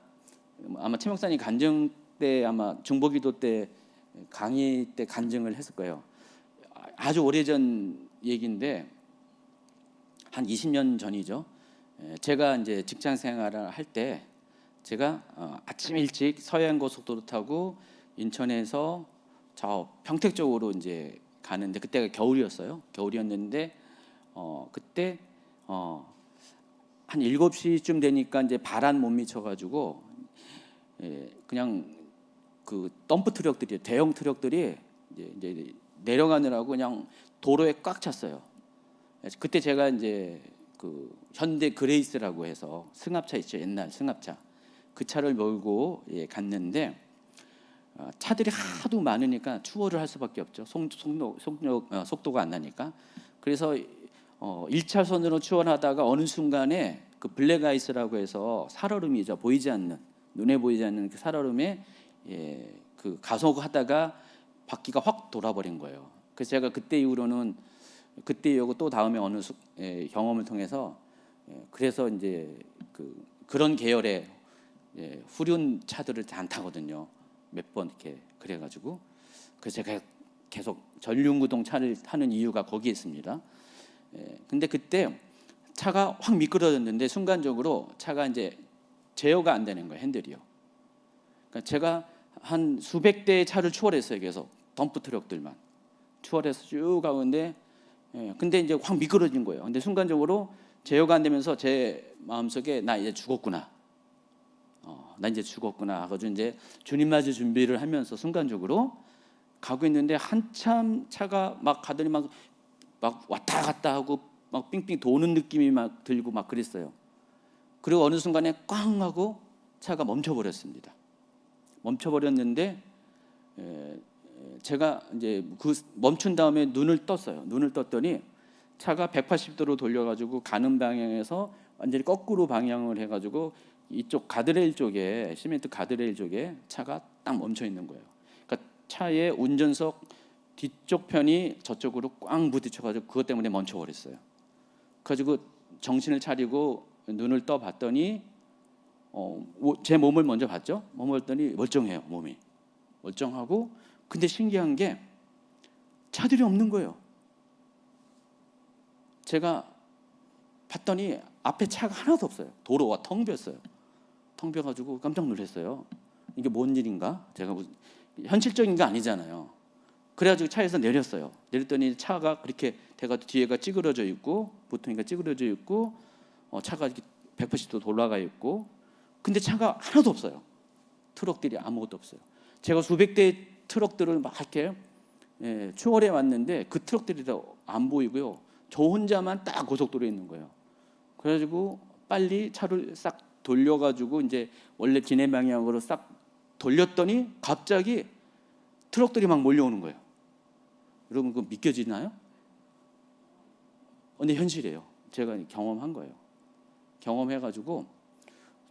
아마 최 목사님 간증 때 아마 중보기도 때 강의 때 간증을 했을 거예요. 아주 오래전 얘기인데 한 20년 전이죠. 제가 이제 직장 생활을 할 때 제가 아침 일찍 서해안고속도로 타고 인천에서 저 평택 쪽으로 이제 가는데, 그때가 겨울이었어요. 겨울이었는데 그때 한 7시쯤 되니까 이제 바람 못 미쳐가지고 그냥 그 덤프 트럭들이, 대형 트럭들이 이제 내려가느라고 그냥 도로에 꽉 찼어요. 그때 제가 이제 그 현대 그레이스라고 해서 승합차 있죠, 옛날 승합차. 그 차를 몰고 갔는데 차들이 하도 많으니까 추월을 할 수밖에 없죠. 속도가 안 나니까. 그래서 1차선으로 추월하다가 어느 순간에 그 블랙아이스라고 해서 살얼음이죠. 보이지 않는, 눈에 보이지 않는 그 살얼음에 그 가속하다가 바퀴가 확 돌아버린 거예요. 그래서 제가 그때 이후로는 그때 이후고 또 다음에 어느 경험을 통해서 그래서 이제 그런 계열의 후륜 차들을 안 타거든요. 몇 번 이렇게 그래가지고 그래서 제가 계속 전륜구동 차를 타는 이유가 거기에 있습니다. 근데 그때 차가 확 미끄러졌는데 순간적으로 차가 이제 제어가 안 되는 거예요. 핸들이요. 그러니까 제가 한 수백 대의 차를 추월했어요. 계속 덤프 트럭들만 추월해서 쭉 가는데 근데 이제 확 미끄러진 거예요. 근데 순간적으로 제어가 안 되면서 제 마음속에 나 이제 죽었구나. 나 이제 죽었구나 하고서 이제 주님 맞을 준비를 하면서 순간적으로 가고 있는데 한참 차가 막 가더니 막 왔다 갔다 하고 막 삥삥 도는 느낌이 막 들고 막 그랬어요. 그리고 어느 순간에 꽝 하고 차가 멈춰버렸습니다. 멈춰버렸는데 제가 이제 그 멈춘 다음에 눈을 떴어요. 눈을 떴더니 차가 180도로 돌려가지고 가는 방향에서 완전히 거꾸로 방향을 해가지고 이쪽 가드레일 쪽에 시멘트 가드레일 쪽에 차가 딱 멈춰 있는 거예요. 그러니까 차의 운전석 뒤쪽 편이 저쪽으로 꽝 부딪혀가지고 그것 때문에 멈춰버렸어요. 그래가지고 정신을 차리고 눈을 떠 봤더니 제 몸을 먼저 봤죠. 몸을 봤더니 멀쩡해요. 몸이 멀쩡하고 근데 신기한 게 차들이 없는 거예요. 제가 봤더니 앞에 차가 하나도 없어요. 도로가 텅 비었어요. 텅 비어가지고 깜짝 놀랐어요. 이게 뭔 일인가? 제가 현실적인 게 아니잖아요. 그래가지고 차에서 내렸어요. 내렸더니 차가 그렇게 돼가지고 뒤에가 찌그러져 있고 보통이가 찌그러져 있고 차가 이렇게 180도 돌아가 있고 근데 차가 하나도 없어요. 트럭들이 아무것도 없어요. 제가 수백 대의 트럭들을 막 이렇게 추월해 왔는데 그 트럭들이 다 안 보이고요. 저 혼자만 딱 고속도로에 있는 거예요. 그래가지고 빨리 차를 싹 돌려가지고 이제 원래 진해 방향으로 싹 돌렸더니 갑자기 트럭들이 막 몰려오는 거예요. 여러분 그거 믿겨지나요? 근데 현실이에요. 제가 경험한 거예요. 경험해가지고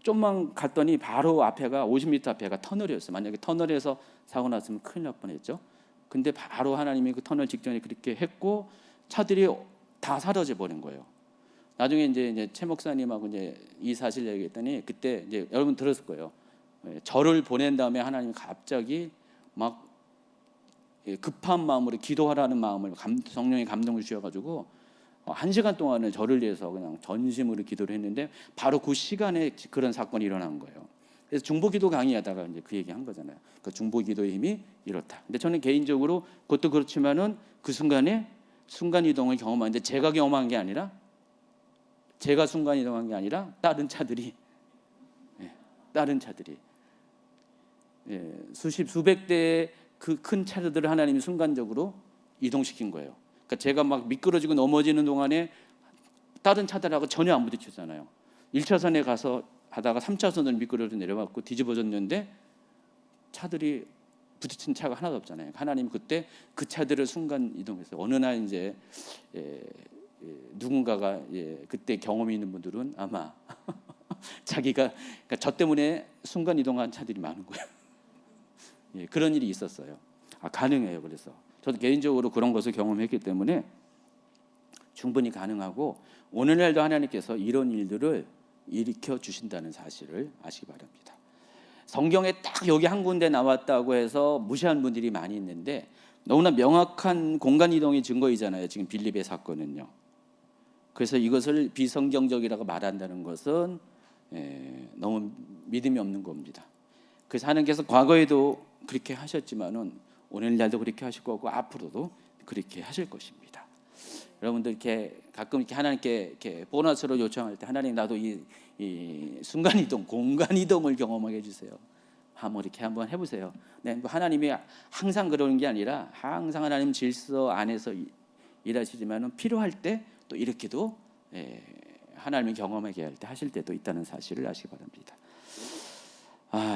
좀만 갔더니 바로 앞에가 50m 앞에가 터널이었어요. 만약에 터널에서 사고 났으면 큰일 날 뻔했죠. 근데 바로 하나님이 그 터널 직전에 그렇게 했고 차들이 다 사라져 버린 거예요. 나중에 이제 최 목사님하고 이제 이 사실 얘기했더니 그때 이제 여러분 들었을 거예요. 저를 보낸 다음에 하나님이 갑자기 막 급한 마음으로 기도하라는 마음을 성령이 감동을 주셔가지고 1시간 동안은 저를 위해서 그냥 전심으로 기도를 했는데 바로 그 시간에 그런 사건이 일어난 거예요. 그래서 중보기도 강의하다가 이제 그 얘기한 거잖아요. 그 중보기도의 힘이 이렇다. 근데 저는 개인적으로 그것도 그렇지만은 그 순간에 순간 이동을 경험하는데 제가 경험한 게 아니라 제가 순간 이동한 게 아니라 다른 차들이 수백 대의 그 큰 차들을 하나님이 순간적으로 이동시킨 거예요. 그러니까 제가 막 미끄러지고 넘어지는 동안에 다른 차들하고 전혀 안 부딪혔잖아요. 1차선에 가서 하다가 3차선을 미끄러져 내려왔고 뒤집어졌는데 차들이 부딪힌 차가 하나도 없잖아요. 하나님 그때 그 차들을 순간 이동했어요. 어느 날 이제 누군가가 그때 경험이 있는 분들은 아마 자기가 그러니까 저 때문에 순간 이동한 차들이 많은 거예요. 그런 일이 있었어요. 가능해요. 그래서 저도 개인적으로 그런 것을 경험했기 때문에 충분히 가능하고 오늘날도 하나님께서 이런 일들을 일으켜 주신다는 사실을 아시기 바랍니다. 성경에 딱 여기 한 군데 나왔다고 해서 무시한 분들이 많이 있는데 너무나 명확한 공간 이동의 증거이잖아요. 지금 빌립의 사건은요. 그래서 이것을 비성경적이라고 말한다는 것은 너무 믿음이 없는 겁니다. 그래서 하나님께서 과거에도 그렇게 하셨지만은 오늘날도 그렇게 하실 거고 앞으로도 그렇게 하실 것입니다. 여러분들 이렇게 가끔 이렇게 하나님께 이렇게 보너스로 요청할 때 하나님 나도 이 순간 이동, 공간 이동을 경험하게 해주세요. 이렇게 한번 해보세요. 네, 하나님이 항상 그러는 게 아니라 항상 하나님 질서 안에서 일하시지만은 필요할 때 또 이렇게도 하나님이 경험하게 할 때 하실 때도 있다는 사실을 아시기 바랍니다.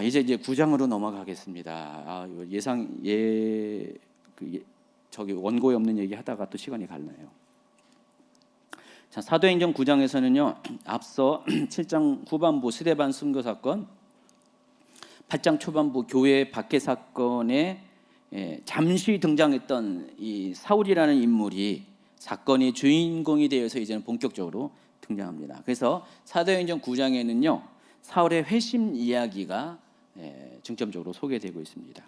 이제 9장으로 넘어가겠습니다. 저기 원고에 없는 얘기 하다가 또 시간이 갈라요. 자, 사도행전 9장에서는요. 앞서 7장 후반부 스데반 순교 사건, 8장 초반부 교회 박해 사건에 잠시 등장했던 이 사울이라는 인물이 사건의 주인공이 되어서 이제는 본격적으로 등장합니다. 그래서 사도행전 9장에는요. 사울의 회심 이야기가 중점적으로 소개되고 있습니다.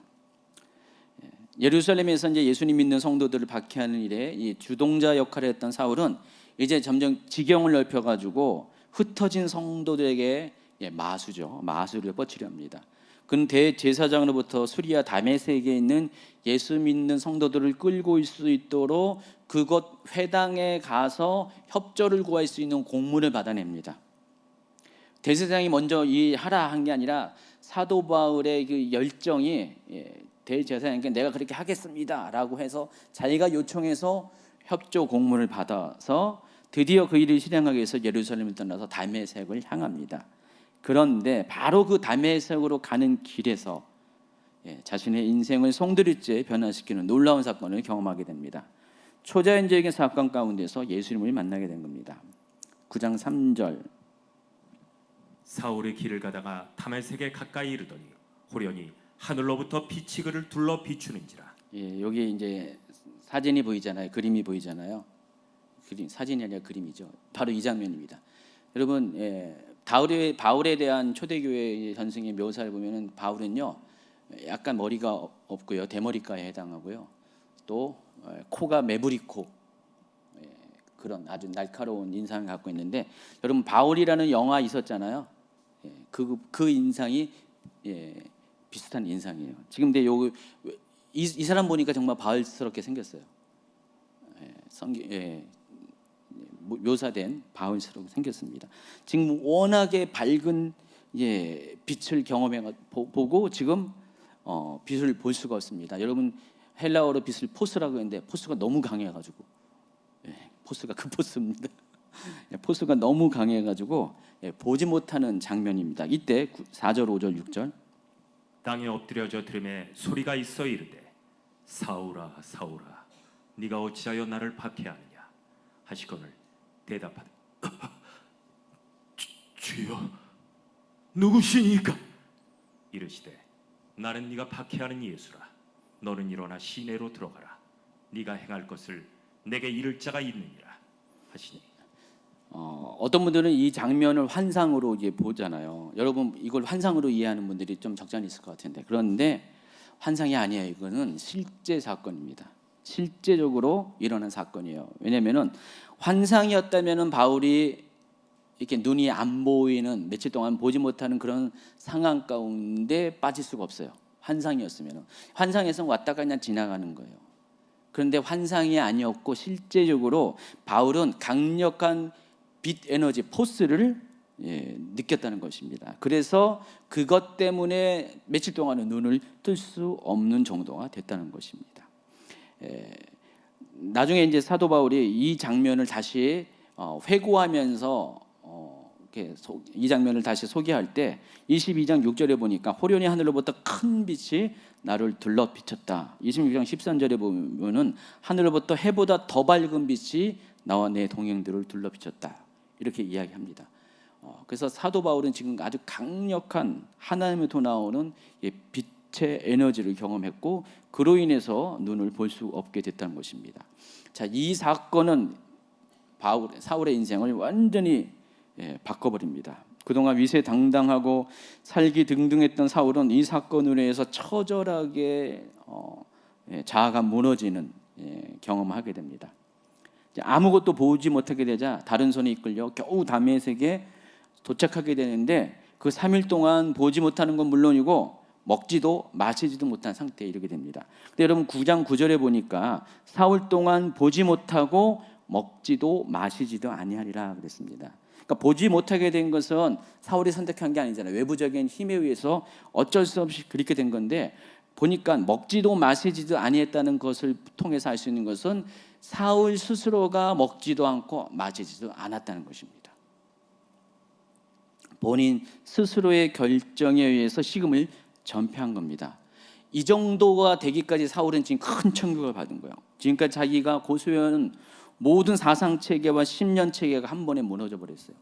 예루살렘에서 이제 예수님 믿는 성도들을 박해하는 일에 이 주동자 역할을 했던 사울은 이제 점점 지경을 넓혀가지고 흩어진 성도들에게 마술을 뻗치려 합니다. 그는 대제사장으로부터 수리아 다메섹에 있는 예수 믿는 성도들을 끌고 올 수 있도록 그곳 회당에 가서 협조를 구할 수 있는 공문을 받아냅니다. 대제사장이 먼저 하라 한 게 아니라 사도 바울의 그 열정이 대제사장에게 내가 그렇게 하겠습니다라고 해서 자기가 요청해서 협조 공문을 받아서 드디어 그 일을 실행하기 위해서 예루살렘을 떠나서 다메섹을 향합니다. 그런데 바로 그 다메섹으로 가는 길에서 자신의 인생을 송두리째 변화시키는 놀라운 사건을 경험하게 됩니다. 초자연적인 사건 가운데서 예수님을 만나게 된 겁니다. 9장 3절. 사울의 길을 가다가 다메섹에 가까이 이르더니 호련히 하늘로부터 빛이 그를 둘러 비추는지라. 여기 이제 사진이 보이잖아요. 그림이 보이잖아요. 사진이 아니라 그림이죠. 바로 이 장면입니다. 여러분, 바울에 대한 초대교회 전승의 묘사를 보면은 바울은요, 약간 머리가 없고요, 대머리가에 해당하고요, 또 코가 메부리코, 그런 아주 날카로운 인상을 갖고 있는데, 여러분 바울이라는 영화 있었잖아요. 그 인상이 비슷한 인상이에요. 지금 근데 이 사람 보니까 정말 바울스럽게 생겼어요. 묘사된 바울스럽게 생겼습니다. 지금 워낙에 밝은 빛을 보고 지금 빛을 볼 수가 없습니다. 여러분 헬라어로 빛을 포스라고 했는데 포스가 너무 강해가지고 포스가 그 포스입니다. 포스가 너무 강해가지고 보지 못하는 장면입니다. 이때 4절, 5절, 6절. 땅에 엎드려져 들음에 소리가 있어 이르되 사울아 사울아 네가 어찌하여 나를 박해하느냐 하시거늘 대답하되 주여 누구시니까? 이르시되 나는 네가 박해하는 예수라. 너는 일어나 시내로 들어가라. 네가 행할 것을 내게 이를 자가 있느니라 하시니. 어떤 분들은 이 장면을 환상으로 보잖아요. 여러분 이걸 환상으로 이해하는 분들이 좀 적잖이 있을 것 같은데, 그런데 환상이 아니에요. 이거는 실제 사건입니다. 실제적으로 일어난 사건이에요. 왜냐하면은 환상이었다면은 바울이 이렇게 눈이 안 보이는, 며칠 동안 보지 못하는 그런 상황 가운데 빠질 수가 없어요. 환상이었으면은. 환상에서 왔다가 그냥 지나가는 거예요. 그런데 환상이 아니었고 실제적으로 바울은 강력한 빛 에너지 포스를 느꼈다는 것입니다. 그래서 그것 때문에 며칠 동안은 눈을 뜰 수 없는 정도가 됐다는 것입니다. 나중에 이제 사도 바울이 이 장면을 다시 회고하면서 이 장면을 다시 소개할 때 22장 6절에 보니까 호련히 하늘로부터 큰 빛이 나를 둘러 비쳤다. 26장 13절에 보면은 하늘로부터 해보다 더 밝은 빛이 나와 내 동행들을 둘러 비쳤다. 이렇게 이야기합니다. 그래서 사도 바울은 지금 아주 강력한 하나님으로부터 나오는 빛의 에너지를 경험했고 그로 인해서 눈을 볼 수 없게 됐다는 것입니다. 자, 이 사건은 사울의 인생을 완전히 바꿔버립니다. 그동안 위세당당하고 살기 등등했던 사울은 이 사건으로 해서 처절하게 자아가 무너지는 경험을 하게 됩니다. 아무것도 보지 못하게 되자 다른 손에 이끌려 겨우 다메섹에 도착하게 되는데 그 3일 동안 보지 못하는 건 물론이고 먹지도 마시지도 못한 상태에 이르게 됩니다. 근데 여러분 9장 9절에 보니까 사흘 동안 보지 못하고 먹지도 마시지도 아니하리라 그랬습니다. 그러니까 보지 못하게 된 것은 사울이 선택한 게 아니잖아요. 외부적인 힘에 의해서 어쩔 수 없이 그렇게 된 건데 보니까 먹지도 마시지도 아니했다는 것을 통해서 알 수 있는 것은 사울 스스로가 먹지도 않고 마시지도 않았다는 것입니다. 본인 스스로의 결정에 의해서 식음을 전폐한 겁니다. 이 정도가 되기까지 사울은 지금 큰 충격을 받은 거예요. 지금까지 자기가 고수해온 모든 사상 체계와 신념 체계가 한 번에 무너져 버렸어요.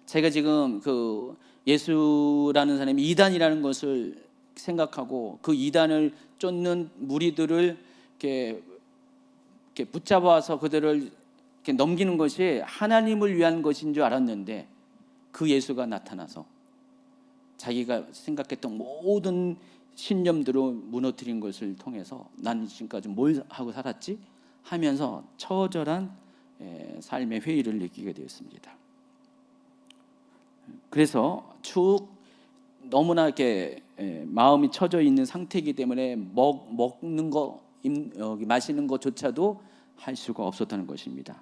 제가 지금 그 예수라는 사람이 이단이라는 것을 생각하고 그 이단을 쫓는 무리들을 이렇게 붙잡아서 그들을 이렇게 넘기는 것이 하나님을 위한 것인 줄 알았는데 그 예수가 나타나서 자기가 생각했던 모든 신념들을 무너뜨린 것을 통해서 난 지금까지 뭘 하고 살았지? 하면서 처절한 삶의 회의를 느끼게 되었습니다. 그래서 쭉 너무나 이렇게 마음이 처져 있는 상태이기 때문에 먹는 거, 마시는 것조차도 할 수가 없었다는 것입니다.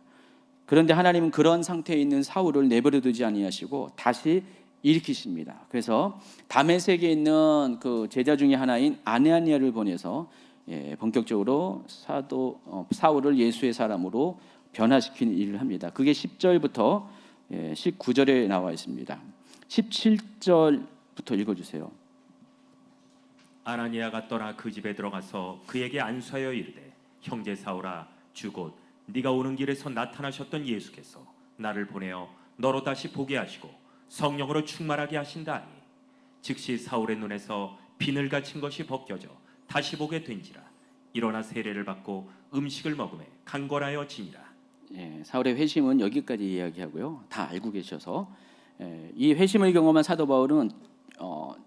그런데 하나님은 그런 상태에 있는 사울을 내버려 두지 아니하시고 다시 일으키십니다. 그래서 다메섹에 있는 그 제자 중에 하나인 아나니아를 보내서 본격적으로 사울을 예수의 사람으로 변화시키는 일을 합니다. 그게 10절부터 19절에 나와 있습니다. 17절부터 읽어주세요. 아나니아가 떠나 그 집에 들어가서 그에게 안수하여 이르되 형제 사울아 주곧 네가 오는 길에서 나타나셨던 예수께서 나를 보내어 너로 다시 보게 하시고 성령으로 충만하게 하신다니 즉시 사울의 눈에서 비늘 갇힌 것이 벗겨져 다시 보게 된지라 일어나 세례를 받고 음식을 먹으매 강건하여 지니라. 사울의 회심은 여기까지 이야기하고요. 다 알고 계셔서 이 회심을 경험한 사도 바울은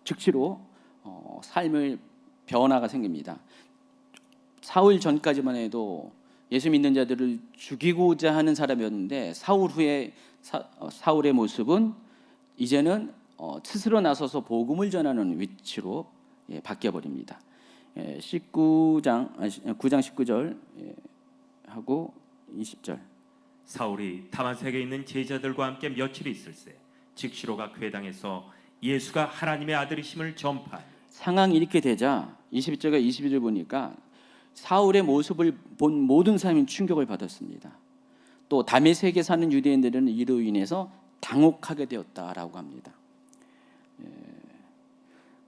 즉시로 삶의 변화가 생깁니다. 사울 전까지만 해도 예수 믿는 자들을 죽이고자 하는 사람이었는데 사울 후에 사울의 모습은 이제는 스스로 나서서 복음을 전하는 위치로 바뀌어 버립니다. 9장 19절 하고 20절. 사울이 다마섹에 있는 제자들과 함께 며칠 있을새 즉시로가 회당에서 예수가 하나님의 아들이심을 전파하니 상황이 이렇게 되자 21절과 22절 보니까 사울의 모습을 본 모든 사람이 충격을 받았습니다. 또 다메섹에 사는 유대인들은 이로 인해서 당혹하게 되었다라고 합니다.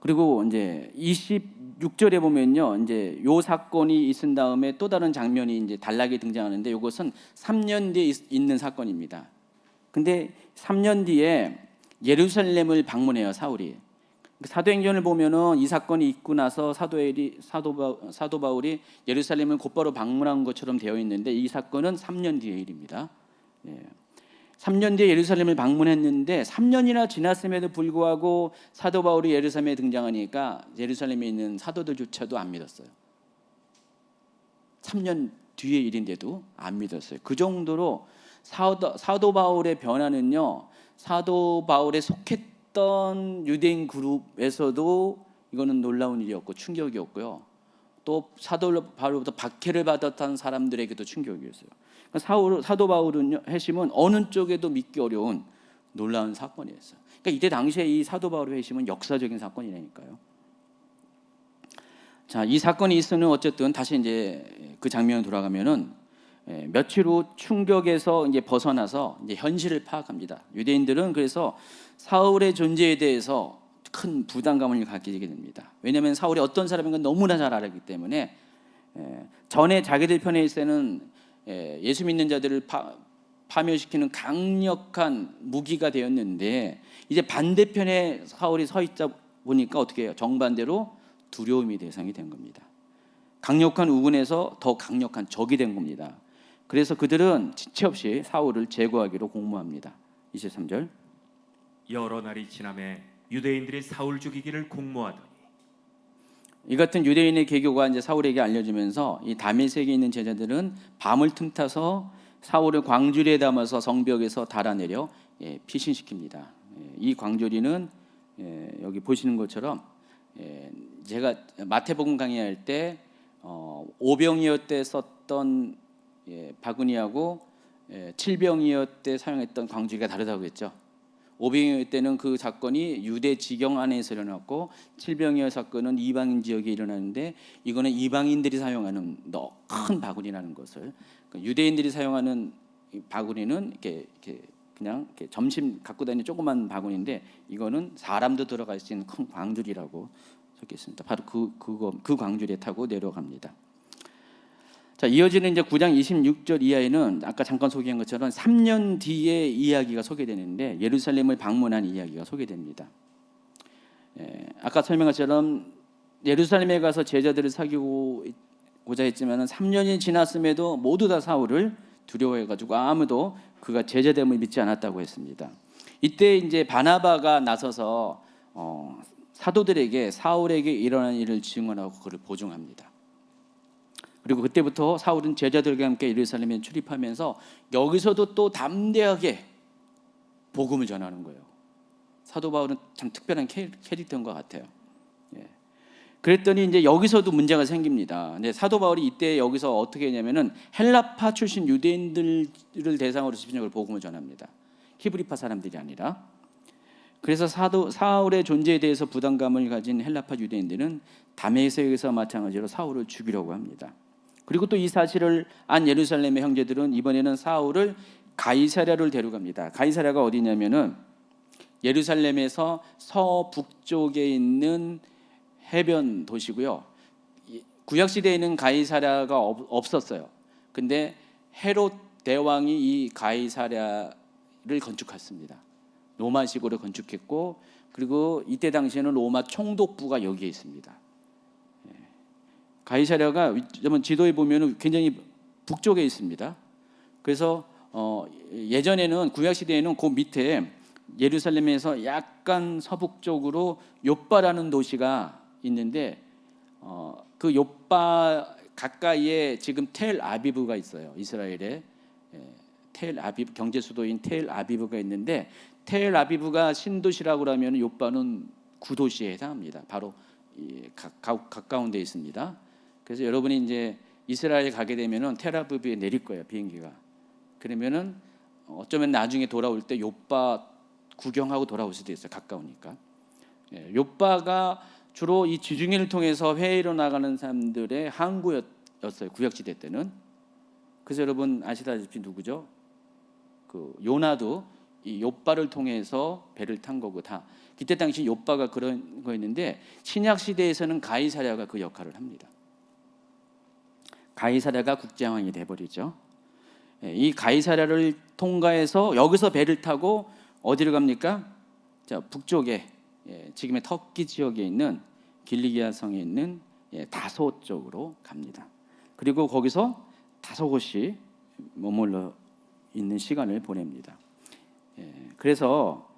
그리고 이제 26절에 보면요, 이제 요 사건이 있은 다음에 또 다른 장면이 이제 단락이 등장하는데 이것은 3년 뒤에 있는 사건입니다. 근데 3년 뒤에 예루살렘을 방문해요, 사울이. 사도행전을 보면은 이 사건이 있고 나서 사도 바울이 예루살렘을 곧바로 방문한 것처럼 되어 있는데 이 사건은 3년 뒤의 일입니다. 3년 뒤에 예루살렘을 방문했는데 3년이나 지났음에도 불구하고 사도 바울이 예루살렘에 등장하니까 예루살렘에 있는 사도들조차도 안 믿었어요. 3년 뒤의 일인데도 안 믿었어요. 그 정도로 사도 바울의 변화는요, 사도 바울에 속했던 유대인 그룹에서도 이거는 놀라운 일이었고 충격이었고요. 또 사도 바울로부터 박해를 받았던 사람들에게도 충격이었어요. 사도 바울은 회심은 어느 쪽에도 믿기 어려운 놀라운 사건이었어요. 그러니까 이때 당시에 이 사도 바울의 회심은 역사적인 사건이라니까요. 자, 이 사건이 있으면 어쨌든 다시 이제 그 장면에 돌아가면은 며칠 후 충격에서 이제 벗어나서 이제 현실을 파악합니다. 유대인들은 그래서 사울의 존재에 대해서 큰 부담감을 갖게 됩니다. 왜냐하면 사울이 어떤 사람인가 너무나 잘 알았기 때문에 전에 자기들 편에 있을 때는 예수 믿는 자들을 파멸시키는 강력한 무기가 되었는데 이제 반대편에 사울이 서 있다 보니까 어떻게 해요? 정반대로 두려움이 대상이 된 겁니다. 강력한 우군에서 더 강력한 적이 된 겁니다. 그래서 그들은 지체 없이 사울을 제거하기로 공모합니다. 23절. 여러 날이 지나매 유대인들이 사울 죽이기를 공모하더니 이 같은 유대인의 계교가 이제 사울에게 알려지면서 이 다메섹에 있는 제자들은 밤을 틈타서 사울을 광주리에 담아서 성벽에서 달아내려 피신시킵니다. 이 광주리는 여기 보시는 것처럼 제가 마태복음 강의할 때 오병이어 때 썼던 바구니하고 칠병이어 때 사용했던 광주리가 다르다고 했죠. 오병이어 때는 그 사건이 유대 지경 안에서 일어났고 칠병이어 사건은 이방인 지역에 일어나는데 이거는 이방인들이 사용하는 큰 바구니라는 것을 유대인들이 사용하는 바구니는 이렇게 그냥 이렇게 점심 갖고 다니는 조그만 바구니인데 이거는 사람도 들어갈 수 있는 큰 광주리라고 적혀 있습니다. 바로 그 광주리에 타고 내려갑니다. 자, 이어지는 이제 9장 26절 이하에는 아까 잠깐 소개한 것처럼 3년 뒤에 이야기가 소개되는데 예루살렘을 방문한 이야기가 소개됩니다. 아까 설명한 것처럼 예루살렘에 가서 제자들을 사귀고자 했지만 3년이 지났음에도 모두 다 사울을 두려워해가지고 아무도 그가 제자됨을 믿지 않았다고 했습니다. 이때 이제 바나바가 나서서 사도들에게 사울에게 일어난 일을 증언하고 그를 보증합니다. 그리고 그때부터 사울은 제자들과 함께 예루살렘에 출입하면서 여기서도 또 담대하게 복음을 전하는 거예요. 사도 바울은 참 특별한 캐릭터인 것 같아요. 그랬더니 이제 여기서도 문제가 생깁니다. 근데 사도 바울이 이때 여기서 어떻게 했냐면은 헬라파 출신 유대인들을 대상으로 집중적으로 복음을 전합니다. 히브리파 사람들이 아니라. 그래서 사울의 존재에 대해서 부담감을 가진 헬라파 유대인들은 다메섹에서 마찬가지로 사울을 죽이려고 합니다. 그리고 또 이 사실을 안 예루살렘의 형제들은 이번에는 사울을 가이사랴를 데려갑니다. 가이사랴가 어디냐면은 예루살렘에서 서북쪽에 있는 해변 도시고요. 구약 시대에는 가이사랴가 없었어요. 근데 헤롯 대왕이 이 가이사랴를 건축했습니다. 로마식으로 건축했고, 그리고 이때 당시에는 로마 총독부가 여기에 있습니다. 가이사랴가 지도에 보면 굉장히 북쪽에 있습니다. 그래서 예전에는 구약 시대에는 그 밑에 예루살렘에서 약간 서북쪽으로 욥바라는 도시가 있는데 그 욥바 가까이에 지금 텔 아비브가 있어요. 이스라엘에 텔 아비브 경제 수도인 텔 아비브가 있는데 텔 아비브가 신도시라고 하면 욥바는 구도시에 해당합니다. 바로 가까운 데 있습니다. 그래서 여러분이 이제 이스라엘 가게 되면은 텔 아비브에 내릴 거예요, 비행기가. 그러면은 어쩌면 나중에 돌아올 때 욥바 구경하고 돌아올 수도 있어요. 가까우니까. 욥바가 주로 이 지중해를 통해서 회의로 나가는 사람들의 항구였어요. 구약시대 때는. 그래서 여러분 아시다시피 누구죠? 그 요나도 이 욥바를 통해서 배를 탄 거고 다. 그때 당시 욥바가 그런 거였는데 신약 시대에서는 가이사랴가 그 역할을 합니다. 가이사랴가 국제항이 돼버리죠. 이 가이사랴를 통과해서 여기서 배를 타고 어디를 갑니까? 자, 북쪽에 지금의 터키 지역에 있는 길리기아 성에 있는 다소 쪽으로 갑니다. 그리고 거기서 5곳이 머물러 있는 시간을 보냅니다. 그래서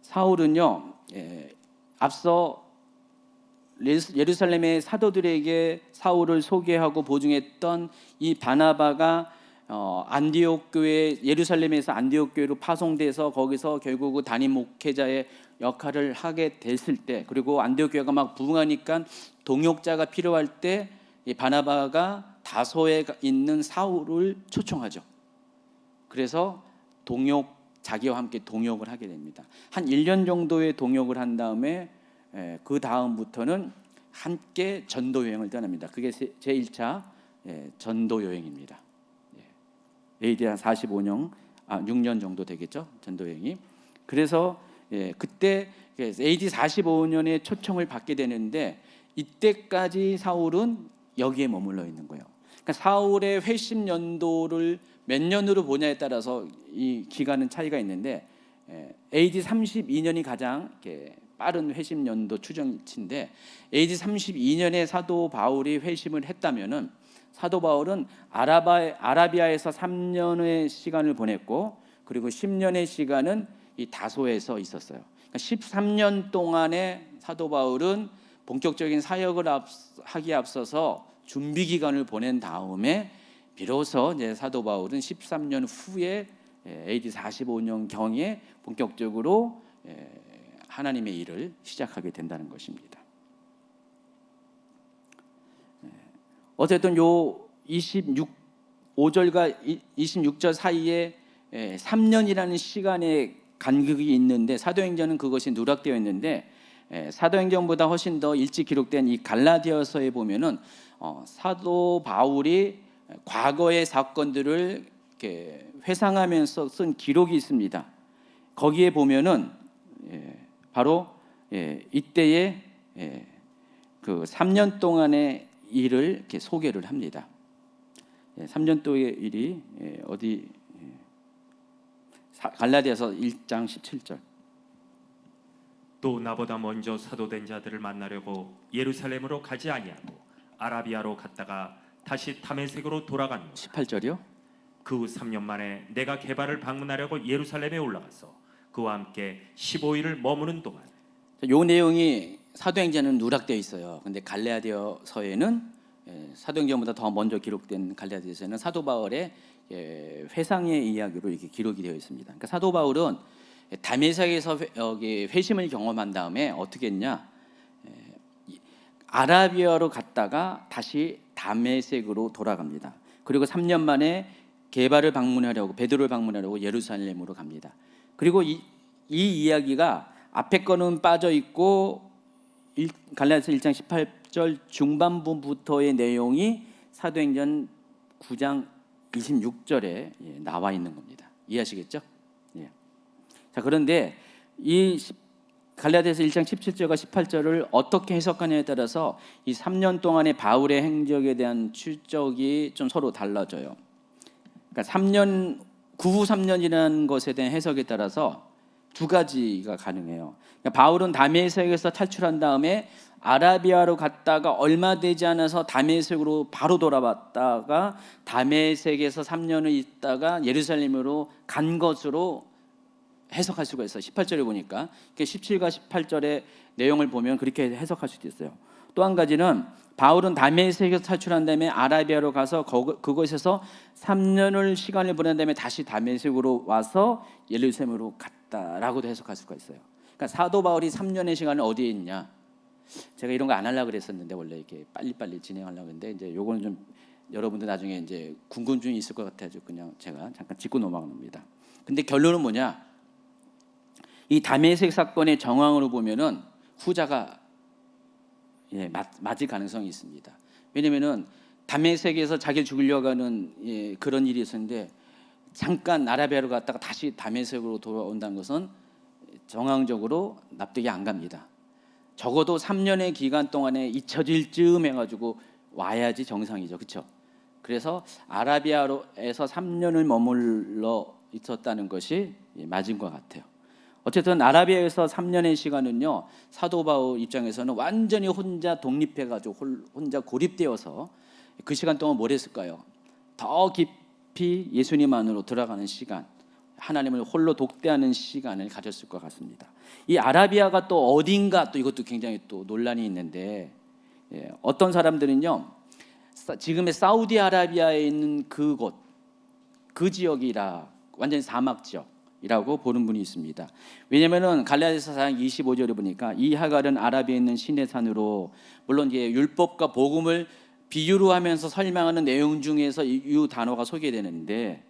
사울은요, 앞서 예루살렘의 사도들에게 사울을 소개하고 보증했던 이 바나바가 안디옥 교회, 예루살렘에서 안디옥 교회로 파송돼서 거기서 결국 담임 목회자의 역할을 하게 됐을 때, 그리고 안디옥 교회가 막 부흥하니까 동역자가 필요할 때 이 바나바가 다소에 있는 사울을 초청하죠. 그래서 자기와 함께 동역을 하게 됩니다. 한 1년 정도의 동역을 한 다음에 그 다음부터는 함께 전도 여행을 떠납니다. 그게 제1차 전도 여행입니다. AD 한 6년 정도 되겠죠, 전도 여행이. 그래서 그때 AD 45년에 초청을 받게 되는데 이때까지 사울은 여기에 머물러 있는 거예요. 그러니까 사울의 회심 연도를 몇 년으로 보냐에 따라서 이 기간은 차이가 있는데 AD 32년이 가장 빠른 회심 연도 추정치인데 AD 32년에 사도 바울이 회심을 했다면은 사도 바울은 아라비아에서 3년의 시간을 보냈고 그리고 10년의 시간은 이 다소에서 있었어요. 그러니까 13년 동안에 사도 바울은 본격적인 사역을 하기에 앞서서 준비 기간을 보낸 다음에 비로소 이제 사도 바울은 13년 후에 AD 45년 경에 본격적으로 하나님의 일을 시작하게 된다는 것입니다. 어쨌든 요 5절과 26절 사이에 3년이라는 시간의 간격이 있는데 사도행전은 그것이 누락되어 있는데 사도행전보다 훨씬 더 일찍 기록된 이 갈라디아서에 보면은 사도 바울이 과거의 사건들을 이렇게 회상하면서 쓴 기록이 있습니다. 거기에 보면은 바로 이때의 그 3년 동안의 일을 이렇게 소개를 합니다. 3년 동의 일이 어디 갈라디아서 1장 17절. 또 나보다 먼저 사도된 자들을 만나려고 예루살렘으로 가지 아니하고 아라비아로 갔다가 다시 다메섹으로 돌아간 18절이요? 그 후 3년 만에 내가 게바를 방문하려고 예루살렘에 올라가서 그와 함께 15일을 머무는 동안 요 내용이 사도행전은 누락되어 있어요. 근데 갈라디아서에는 사도행전보다 더 먼저 기록된 갈라디아서에는 사도 바울의 회상의 이야기로 이렇게 기록이 되어 있습니다. 그러니까 사도 바울은 다메섹에서 회심을 경험한 다음에 어떻게 했냐? 아라비아로 갔다가 다시 다메섹으로 돌아갑니다. 그리고 3년 만에 게바를 방문하려고 베드로를 방문하려고 예루살렘으로 갑니다. 그리고 이 이야기가 앞에 거는 빠져 있고 갈라디아서 1장 18절 중반부부터의 내용이 사도행전 9장 26절에 나와 있는 겁니다. 이해하시겠죠? 예. 자, 그런데 이 갈라디아서 1장 17절과 18절을 어떻게 해석하냐에 따라서 이 3년 동안의 바울의 행적에 대한 출적이 좀 서로 달라져요. 그러니까 3년 구후 3년이라는 것에 대한 해석에 따라서 두 가지가 가능해요. 그러니까 바울은 다메섹에서 탈출한 다음에 아라비아로 갔다가 얼마 되지 않아서 다메섹으로 바로 돌아왔다가 다메섹에서 3년을 있다가 예루살렘으로 간 것으로 해석할 수가 있어요. 18절에 보니까 17과 18절의 내용을 보면 그렇게 해석할 수도 있어요. 또 한 가지는 바울은 다메섹에서 탈출한 다음에 아라비아로 가서 그곳에서 3년을 시간을 보낸 다음에 다시 다메섹으로 와서 예루살렘으로 갔다라고도 해석할 수가 있어요. 그러니까 사도 바울이 3년의 시간을 어디에 있냐? 제가 이런 거 안 하려고 그랬었는데 원래 이렇게 빨리빨리 진행하려고 했는데 이제 요거는 좀 여러분들 나중에 이제 궁금증이 있을 것 같아서 그냥 제가 잠깐 짚고 넘어갑니다. 근데 결론은 뭐냐? 이 다메섹 사건의 정황으로 보면은 후자가 맞을 가능성이 있습니다. 왜냐면은 다메섹에서 자기를 죽이려고 하는 그런 일이 있었는데 잠깐 아라비아로 갔다가 다시 다메섹으로 돌아온다는 것은 정황적으로 납득이 안 갑니다. 적어도 3년의 기간 동안에 잊혀질 즈음 해가지고 와야지 정상이죠, 그렇죠? 그래서 아라비아로에서 3년을 머물러 있었다는 것이 맞은 것 같아요. 어쨌든 아라비아에서 3년의 시간은요, 사도 바울 입장에서는 완전히 혼자 독립해가지고 혼자 고립되어서 그 시간 동안 뭘 했을까요? 더 깊이 예수님 안으로 들어가는 시간, 하나님을 홀로 독대하는 시간을 가졌을 것 같습니다. 이 아라비아가 또 어딘가 또 이것도 굉장히 또 논란이 있는데 어떤 사람들은요, 지금의 사우디아라비아에 있는 그곳, 그 지역이라 완전히 사막 지역이라고 보는 분이 있습니다. 왜냐하면은 갈라디아서 4장 25절에 보니까 이 하갈은 아라비아에 있는 시내산으로, 물론 이제 율법과 복음을 비유로 하면서 설명하는 내용 중에서 이 단어가 소개되는데,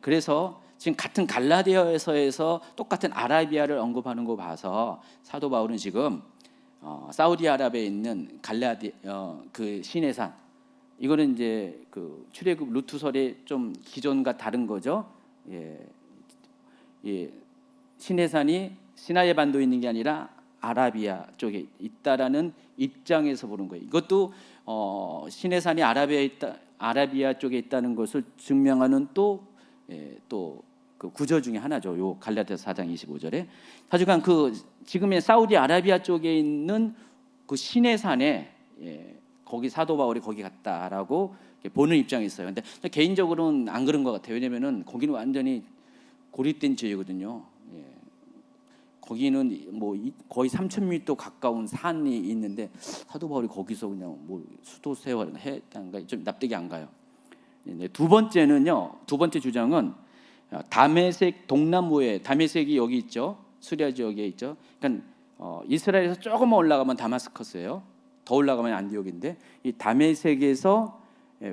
그래서 지금 같은 갈라디아서에서 똑같은 아라비아를 언급하는 거 봐서 사도 바울은 지금 사우디아라비아에 있는 그 시내산, 이거는 이제 그 출애굽 루트설의 좀 기존과 다른 거죠. 시내산이 시나이 반도에 있는 게 아니라 아라비아 쪽에 있다라는 입장에서 보는 거예요. 이것도 시내산이 아라비아 쪽에 있다는 것을 증명하는 또 그 구절 중에 하나죠. 요 갈라디아서 4장 25절에 하여간 그 지금의 사우디아라비아 쪽에 있는 그 시내산에 거기 사도 바울이 거기 갔다라고 보는 입장이 있어요. 근데 개인적으로는 안 그런 것 같아요. 왜냐면은 거기는 완전히 고립된 지역이거든요. 거기는 뭐 거의 3,000m 가까운 산이 있는데 사도 바울이 거기서 그냥 뭐 수도 세워야 했다는가 좀 납득이 안 가요. 두 번째 주장은 다메섹 동남부에, 다메섹이 여기 있죠. 시리아 지역에 있죠. 그러니까 이스라엘에서 조금만 올라가면 다마스커스예요. 더 올라가면 안디옥인데 이 다메섹에서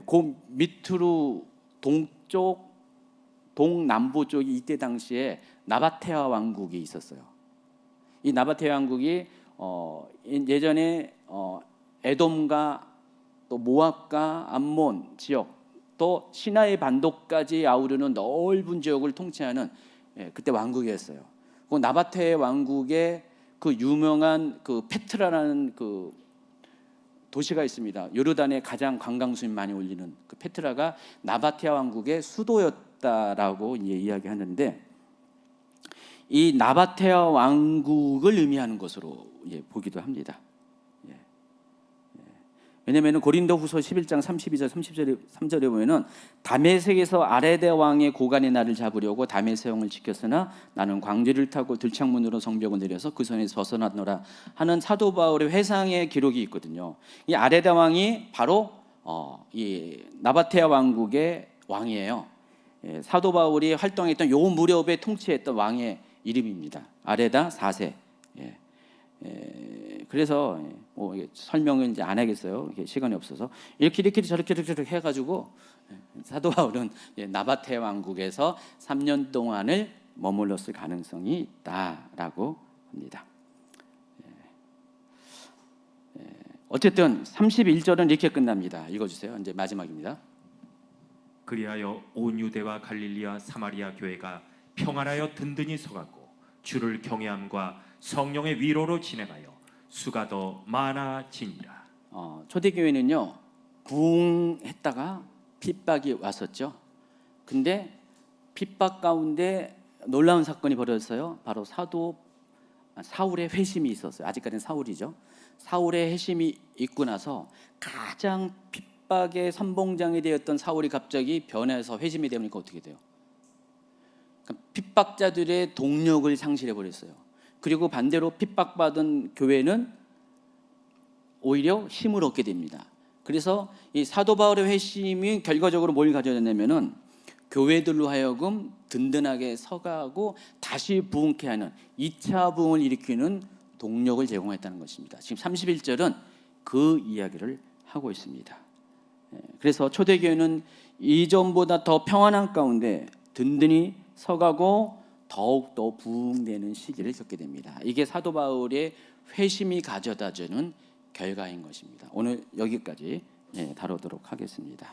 그 밑으로 동쪽, 동남부 쪽이 이때 당시에 나바테아 왕국이 있었어요. 이 나바테아 왕국이 예전에 에돔과 또 모압과 암몬 지역, 또 시나이 반도까지 아우르는 넓은 지역을 통치하는 그때 왕국이었어요. 그 나바테 왕국의 그 유명한 그 페트라라는 그 도시가 있습니다. 요르단의 가장 관광수입 많이 올리는 그 페트라가 나바테아 왕국의 수도였다라고 이야기하는데, 이 나바테아 왕국을 의미하는 것으로 보기도 합니다. 왜냐하면 고린도후서 11장 32절 33절에 보면은 다메섹에서 아레데 왕의 고관의 날을 잡으려고 다메섹 왕을 지켰으나 나는 광주를 타고 들창문으로 성벽을 내려서 그 손에서 벗어났노라 하는 사도 바울의 회상의 기록이 있거든요. 이 아레데 왕이 바로 이 나바테아 왕국의 왕이에요. 사도 바울이 활동했던 요 무렵에 통치했던 왕의 이름입니다. 아레다 4세. 그래서 뭐 설명은 이제 안 하겠어요. 시간이 없어서 이렇게 저렇게 해가지고 사도 바울은 나바테 왕국에서 3년 동안을 머물렀을 가능성이 있다라고 합니다. 어쨌든 31절은 이렇게 끝납니다. 읽어주세요. 이제 마지막입니다. 그리하여 온 유대와 갈릴리와 사마리아 교회가 평안하여 든든히 서갔고 주를 경외함과 성령의 위로로 진행하여 수가 더 많아지니라. 초대교회는요 부흥했다가 핍박이 왔었죠. 근데 핍박 가운데 놀라운 사건이 벌어졌어요. 바로 사울의 회심이 있었어요. 아직까지는 사울이죠. 사울의 회심이 있고 나서 가장 핍박의 선봉장이 되었던 사울이 갑자기 변해서 회심이 되니까 어떻게 돼요? 그러니까 핍박자들의 동력을 상실해 버렸어요. 그리고 반대로 핍박받은 교회는 오히려 힘을 얻게 됩니다. 그래서 이 사도 바울의 회심이 결과적으로 뭘 가져왔냐면은 교회들로 하여금 든든하게 서가고 다시 부흥케 하는 2차 부흥을 일으키는 동력을 제공했다는 것입니다. 지금 31절은 그 이야기를 하고 있습니다. 그래서 초대교회는 이전보다 더 평안한 가운데 든든히 서가고 더욱더 부흥되는 시기를 겪게 됩니다. 이게 사도 바울의 회심이 가져다주는 결과인 것입니다. 오늘 여기까지 다루도록 하겠습니다.